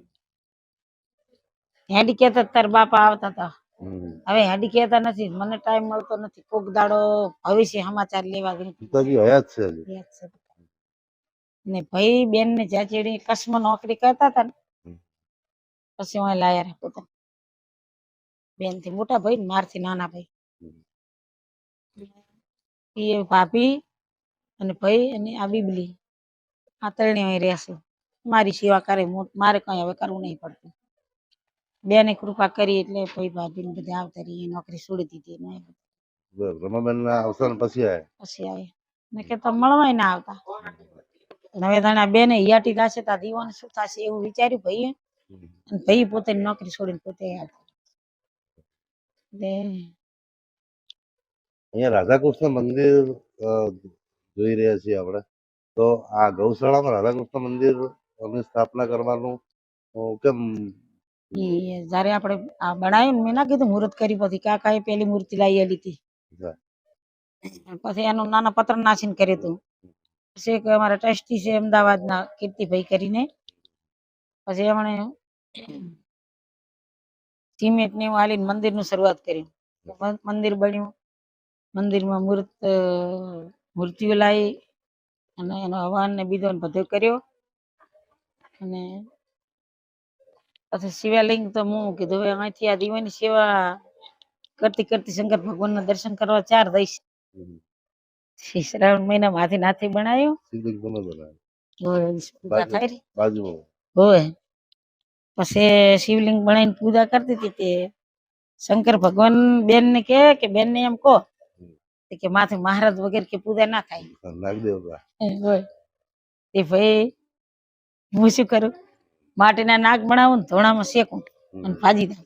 હેડી કહેતા તાર બાપા આવતા હતા, હમ. હવે હેડી કહેતા નથી. મને ટાઈમ મળતો નથી. કોક દાડો ભવિષ્ય સમાચાર લેવા ગઈ પિતાજી હયાત છે હજી. યાદ છે. ને ભાઈ બેન ને જ્યાં ચેડી કચ્છમાં નોકરી કરતા હતા ને હમ. પછી હું લાયા રે પોતા બેન થી મોટા ભાઈ ને મારથી નાના ભાઈ. હમ. એ ભાભી અને ભાઈ અને આ બીબલી આ ત્રણે અહીં રહેશે. મારી સેવા કરે, મારે કઈ હવે કરવું નહીં પડતું. બેને કૃપા કરી એટલે ભાઈ ભાભી ને બધા આવતા રહી. નોકરી છોડી દીધી ને બરાબર. રમાબેન ના અવસાન પછી આયા. પછી આવે ને કે તમે મળવાય ના આવતા. હવે તને બેને હિયાટી થશે તા દીવાને શું થશે એવું વિચાર્યું ભાઈએ. હમ. અને ભાઈ પોતાની નોકરી છોડીને પોતે આવ્યા. એટલે અહીંયા રાધાકૃષ્ણ મંદિર જોઈ રહ્યા છીએ આપણે. તો આ ગૌશાળામાં રાધાકૃષ્ણ મંદિર ની સ્થાપના કરવાનું કેમ? ઈ જયારે આપણે આ બનાવ્યું ને મેં ના કીધું મુહૂર્ત કરી પછી કાકાએ પેલી મૂર્તિ લાવી આલી હતી. પછી એનું નાના પત્ર નાસીને કર્યું હતું. પછી એક અમારા ટ્રસ્ટી છે અમદાવાદના કીર્તિભાઈ કરીને, પછી એમણે સિમેન્ટ ને એવું આલીને મંદિરનું શરૂઆત કરી. મંદિર બન્યું. મંદિરમાં મૂર્તિઓ લાવી અને એનો હવન ને બીજો ને બધો કર્યો. અને પછી શિવલિંગ તો હું કીધું હવે અહીંથી આ દીવાની સેવા કરતી કરતી શંકર ભગવાનના દર્શન કરવા 4 દઈશ. શ્રાવણ મહિના માંથી નાથી બનાવ્યું. શિવલિંગ કોને બનાવ્યું? પૂજા થાય રી બાજુમાં. હોય. પછી શિવલિંગ બનાવીને પૂજા કરતી હતી. તે શંકર ભગવાન બેન ને કે બેન ને એમ કહો કે માથે મહારાજ વગેરે કે પૂજા ના થાય. નાગદેવતા હોય તે ભાઈ હું શું કરું, માટીના નાગ બનાવું ને ધોણામાં શેકું અને ભાજી દઉં.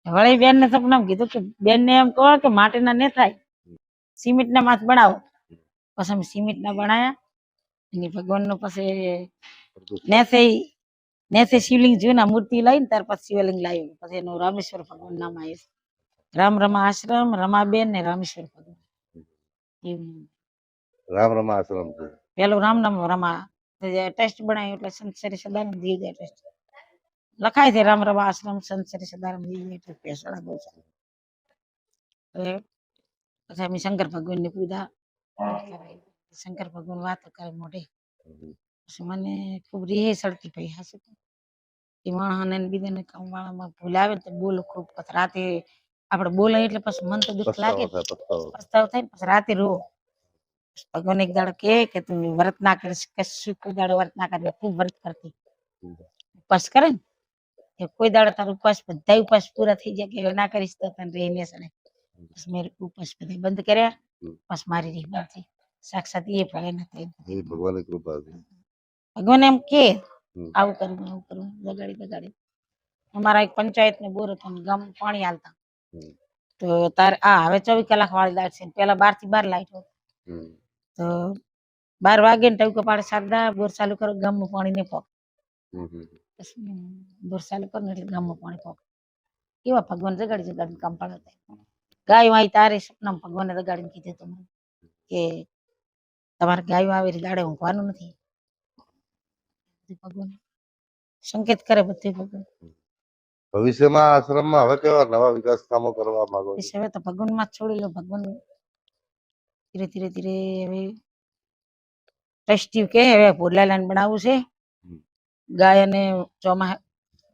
વળી બેન ને સપનામાં કીધું કે બેન ને એમ કહો કે માટીના ને થાય, સિમેન્ટ ના માથ બનાવો. પછી અમે સિમેન્ટ ના બનાયા. અને ભગવાન નું પછી નેસે શિવલિંગ જોઈને મૂર્તિ લઈને ત્યાર પછી શિવલિંગ લાવ્યું. પછી એનું રામેશ્વર ભગવાન નામ આવ્યું. રામ રમા આશ્રમ, રમાબેન ને રામેશ્વર ભગવાન. રામ રમા આશ્રમ છે. પેલું રામ નામ રમા ટેસ્ટ બનાવ્યું એટલે સંત શ્રી સદાનંદ દીવદયા ટેસ્ટ લખાય છે. રામ રમા આશ્રમ સંત શ્રી સદાનંદ દીવદયા ટેસ્ટ પેસડા ગૌશાળા. પછી અમે શંકર ભગવાન ની પૂજા. શંકર ભગવાન વાતો કરે મોઢે. પછી મને ખૂબ રીહે સડતી પઈ હશે એ માણસને બીજાને કામ વાળામાં ભૂલાવે તો બોલો ખૂબ. પછી રાતે આપણે બોલાય એટલે પછી મન તો દુઃખ લાગે, પસ્તાવો થાય ને. પછી રાતે રો. ભગવાન એક દાડો કે તું વ્રત ના કરીશ, કશું કોઈ દાડો વ્રત ના કરે. ખૂબ વ્રત કરતી ઉપવાસ કરે ને એ કોઈ દાડો તારો ઉપવાસ બધા ઉપવાસ પૂરા થઈ જાય કે ના કરીશ તો તને રહી ને સડે. પછી મેં ઉપવાસ બધા બંધ કર્યા. પછી મારી રહી બંધ થઈ. સાક્ષાત એ ભલે ના થાય. ભગવાનની કૃપા છે. ભગવાન એમ કે આવું કરવું આવું કરવું દગાડી. અમારા એક પંચાયત ને બોર હતો ને ગામ પાણી હાલતા. તો તારે હવે 24 કલાક વાળી લાઈટ છે. પેલા 12 થી 12 લાઈટ હતી. તો 12 વાગે ને ટવકો પાડે સારદા બોર ચાલુ કરો ગામમાં પાણી ને પોક. પછી બોર ચાલુ કરો ને એટલે ગામમાં પાણી પોક. કેવા ભગવાન જગાડી કામ પાડતા. ગાય વાય તારે સપનામાં ભગવાને જગાડીને કીધું હતું કે તમારે ગાયો આવે દાડે ઊંઘવાનું નથી. ભગવાન સંકેત કરે બધું ભગવાન. ભવિષ્યમાં આશ્રમમાં હવે કેવા નવા વિકાસ કામો કરવા માંગો છો? હવે તો ભગવાન માં છોડી લો. ભગવાન ધીરે ધીરે હવે ટ્રસ્ટી કે હવે ભોડલા લાઈન બનાવવું છે. ગાય અને ચોમા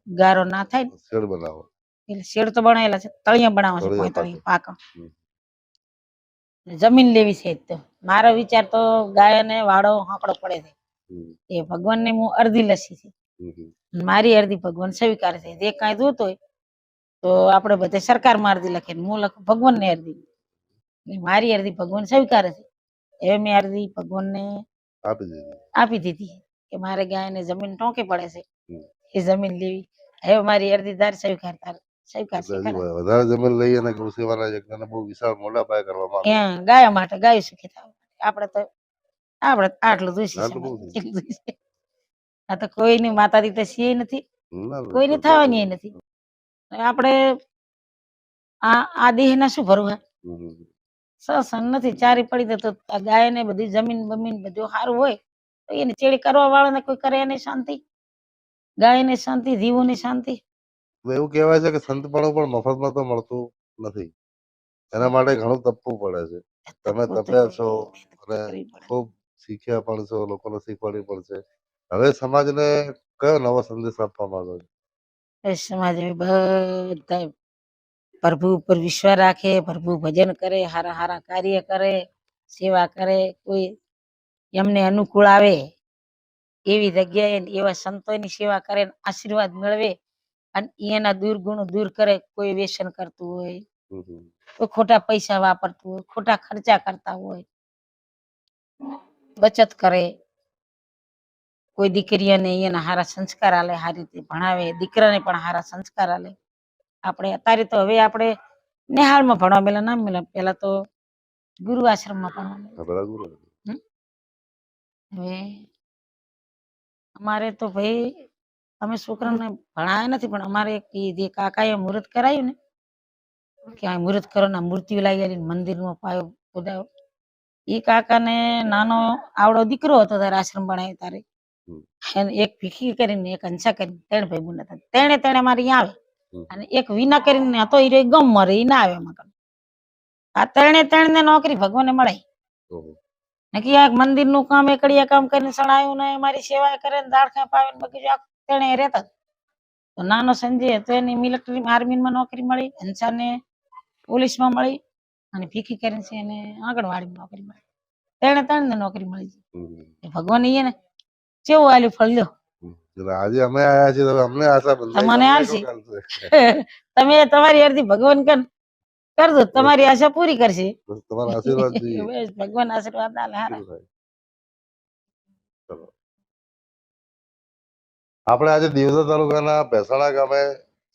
ગારો ના થાય શેડ બનાવો. એટલે શેડ તો બનાવેલા છે. તળિયા બનાવવા છે. પાક જમીન લેવી છે. તો મારો વિચાર તો ગાય ને વાડો હાંકડો પડે છે. એ ભગવાન ને હું અડધી લસી છે. મારી અડધી ભગવાન સ્વીકારે છે. જે કાંઈ જોતું હોય તો આપણે બધે સરકારમાં અરજી લખીએ. હું લખું ભગવાન ને અરજી. મારી અરજી ભગવાન સ્વીકારે છે. હવે મેં અરજી ભગવાન ને આપી દીધી કે મારે ગાય ને જમીન ટોંકે પડે છે. એ જમીન લેવી. હવે મારી અરજીદાર સ્વીકાર વધારે જમીન લઈ અને ગૌ સેવાના યજ્ઞને બહુ વિશાળ મોટા પાયે કરવામાં આવે. ગાય માટે ગાય સુખી થાય. આપણે તો આટલું જોઈશે. આ તો કોઈની માતાજી તો છે નથી, કોઈને થવાની નથી. આપણે આ દેહ ના શું ભરવા. સત્સંગ નથી ચારી પડી દે તો આ ગાય ને બધી જમીન બમીન બધું સારું હોય તો એને ચેડી કરવા વાળાને કોઈ કરે એને શાંતિ, ગાય ને શાંતિ, જીવો ને શાંતિ. એવું કહેવાય છે કે સંતપણું પણ મફતમાં તો મળતું નથી, એના માટે ઘણું તપવું પડે છે. તમે તપ્યા છો અને ખૂબ શીખ્યા પણ છો, લોકોને શીખવાડવી પડશે. હવે સમાજને કયો નવો સંદેશ આપવા માંગો છો? સમાજ બધા પ્રભુ ઉપર વિશ્વાસ રાખે, પ્રભુ ભજન કરે, હારા હારા કાર્ય કરે, સેવા કરે, કોઈ એમને અનુકૂળ આવે એવી જગ્યાએ એવા સંતોની સેવા કરે, આશીર્વાદ મેળવે અને એના દુર્ગુણો દૂર કરે. કોઈ વ્યસન કરતું હોય, કોઈ ખોટા પૈસા વાપરતું હોય, ખોટા ખર્ચા કરતા હોય, બચત કરે. કોઈ દીકરીઓને એના હારા સંસ્કાર આલે, સારી રીતે ભણાવે, દીકરાને પણ હારા સંસ્કાર આલે. આપણે અત્યારે તો હવે આપણે નેહાળમાં ભણવા પેલા ના મળે, પેલા તો ગુરુ આશ્રમમાં ભણવા. હવે અમારે તો ભાઈ અમે છોકરાને ભણાયા નથી, પણ અમારે જે કાકાએ મુહૂર્ત કરાયું ને કે આ મુહૂર્ત કરો ને મૂર્તિઓ લાવી આલી મંદિરમાં પાયો ખોદાયો. એ કાકાને નાનો આવડો દીકરો હતો ત્યારે આશ્રમ ભણાયો તારે, અને એક ભીખી કરીને એક હંસા કરીને 3 ભાઈ બુન હતા. તેણે મારે અહીંયા આવે, અને એક વિના કરીને હતો એ ગમ મરે એ ના આવે. એમાં આ ત્રણે નોકરી ભગવાને મળાઈ. નકી આ મંદિર નું કામ એકડિયા કામ કરીને સણાયું ને મારી સેવા કરે ને દાળ ખા પાવે ને બગીચું તેણે રહેતા. તો નાનો સંજય હતો એને મિલિટરી આર્મીમાં નોકરી મળી, હંસાને પોલીસમાં મળી, અને ભીખી કરીને છે એને આંગણવાડીમાં નોકરી મળી. ત્રણે નોકરી મળી છે. ભગવાન એને કેવું આલ્યું ફળ લ્યો. આજે અમે આયા છીએ તો અમને આશા તમને આલશે. તમે તમારી અરજી ભગવાન કરજો, તમારી આશા પૂરી કરશે. તમારા આશીર્વાદ ભગવાન આશીર્વાદ આલે હારા. આપણે આજે દિયોદર તાલુકાના ભેસાણા ગામે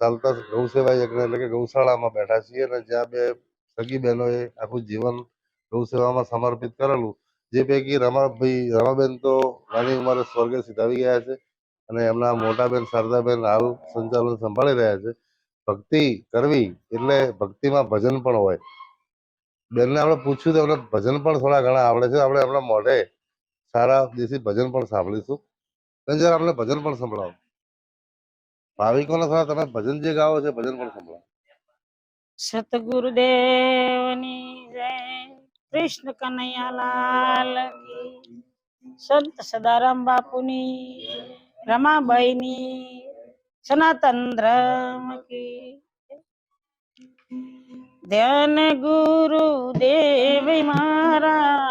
ચાલતા ગૌ સેવા યજ્ઞ એટલે કે ગૌશાળામાં બેઠા છીએ, અને જ્યાં 2 સગી બહેનોએ આખું જીવન ગૌ સેવામાં સમર્પિત કરેલું. જે પૈકી રમાબેન તો નાની ઉંમરે સ્વર્ગે સિધાવી ગયા છે, અને એમના મોટા બેન શારદાબેન હાલ સંચાલન સંભાળી રહ્યા છે. ભક્તિ કરવી એટલે ભક્તિમાં ભજન પણ હોય. બેનને આપણે પૂછ્યું તો એમને ભજન પણ થોડા ઘણા આવડે છે. આપણે એમના મોઢે સારા દેશી ભજન પણ સાંભળીશું. જરા આપણે ભજન પણ સંભળાવો. ભાવિકોને થોડા તમે ભજન જે ગાવો છે ભજન પણ સંભળાવો. સતગુરુદેવની જય, કૃષ્ણ કનૈયાલાલ કી, સંત સદારામ બાપુની, રમાબાઈની, સનાતન ધર્મ કી. ધ્યાન ગુરુ દેવ મારા,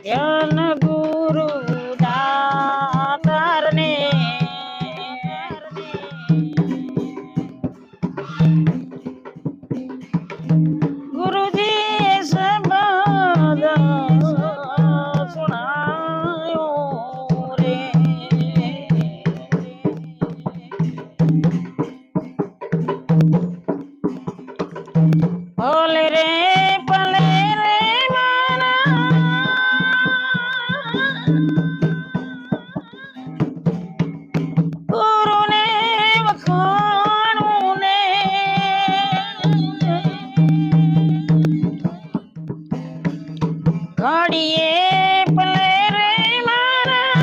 ધ્યાન ગુરુ દાતાર ને, ગુરુજી શબ્દ સુણાયો રે. ભલે રે ભલે રે ગુરુને વખાણું ને, ઘડીએ ભલે રે મારા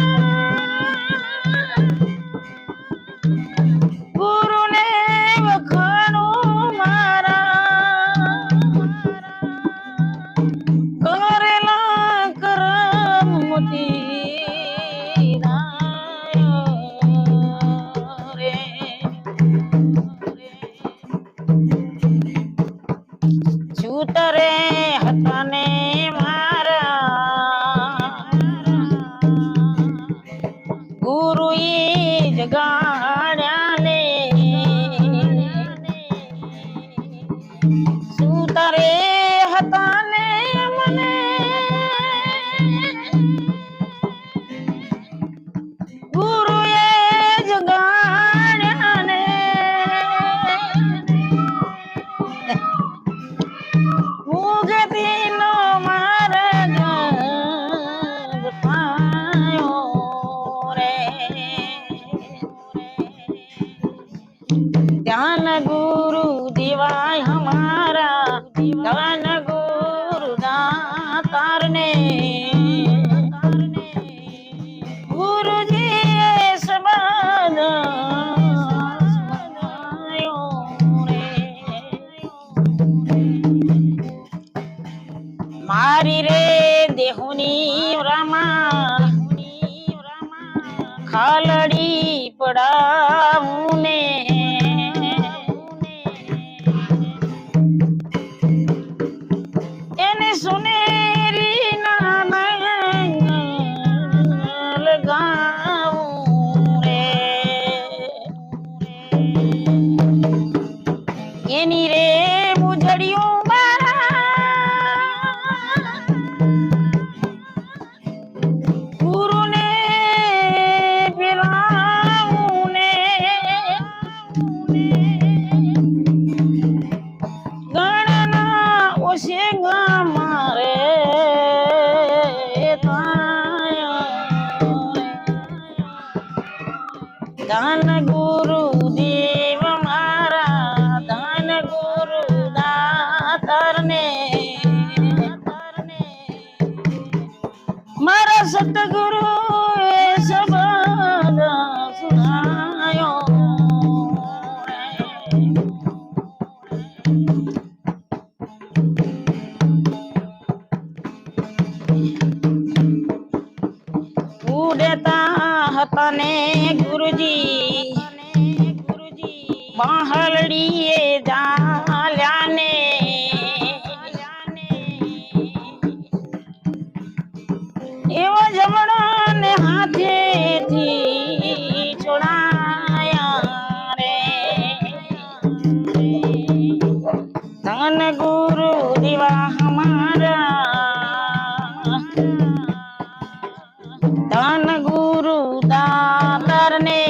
ગુરુને વખાણું મારા, કરેલા કરમ મોતી રે. છૂતરે હતા ને મારા ગુરુએ જગાડ્યા ને, છૂતરે હતા ને મને ગુરુએ જગાડ્યા ને. મુગતીનો માર્ગ બતાયો રે. ધ્યાન ગુરુ દેવાય હમ મુનિ રામા ખાલડી પડાવું ને એને સુનેરી ના લગાવું રે એની રે બુજડિયું ગુરુને પેલાવું ને ગણના ઓશે મારે ધન ગુરુ દેવ મારા ધન ગુરુ દાતર ને મારા સતગુરુ એ શબ્દ સુનાયો ઉડતા હતા ને ગુરુજી બહાલડીએ જાલ્યા ને એવો જમણા ને હાથેથી છોડાયા રે ધન ગુરુ દેવા હમારા ધન ગુરુ દાતર ને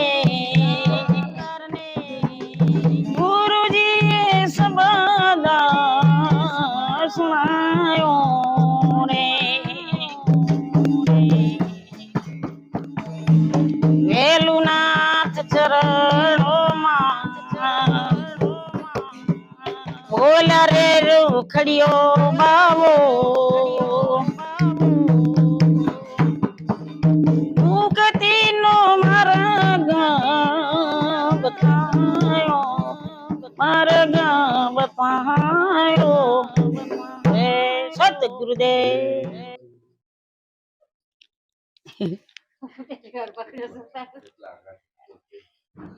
ગુરુજીએ શબ્દ સુનાયો રે વેલુનાથ ચરણોમાં બોલ રે રૂખડિયો બાવો મુક્તિનો માર્ગ બતાયો હે સતગુરુદેવ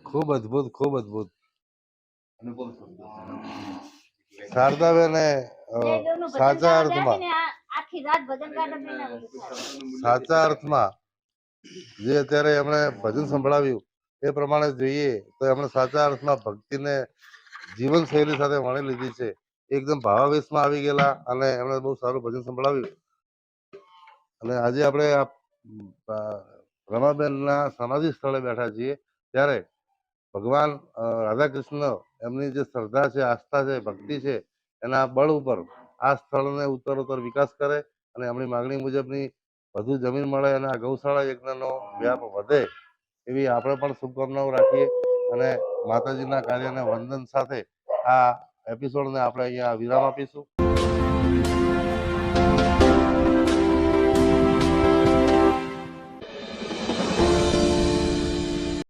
ખૂબ અદ્ભુત શારદાબેને સાચા અર્થમાં જે અત્યારે એમણે ભજન સંભળાવ્યું એ પ્રમાણે જોઈએ તો એમણે સાચા અર્થમાં ભક્તિને જીવન શૈલી સાથે વણી લીધી છે. એકદમ ભાવાવેશમાં આવી ગયેલા અને એમણે બહુ સારું ભજન સંભળાવ્યું. અને આજે આપણે આ રમાબેનના સમાધિ સ્થળે બેઠા છીએ ત્યારે ભગવાન રાધા કૃષ્ણ એમની જે શ્રદ્ધા છે, આસ્થા છે, ભક્તિ છે, એના બળ ઉપર આ સ્થળને ઉત્તરોત્તર વિકાસ કરે અને એમની માગણી મુજબની વધુ જમીન મળે અને આ ગૌશાળા યજ્ઞનો વ્યાપ વધે એવી આપણે પણ શુભકામનાઓ રાખીએ અને માતાજીના કાર્યને વંદન સાથે આ એપિસોડને આપણે અહીંયા વિરામ આપીશું.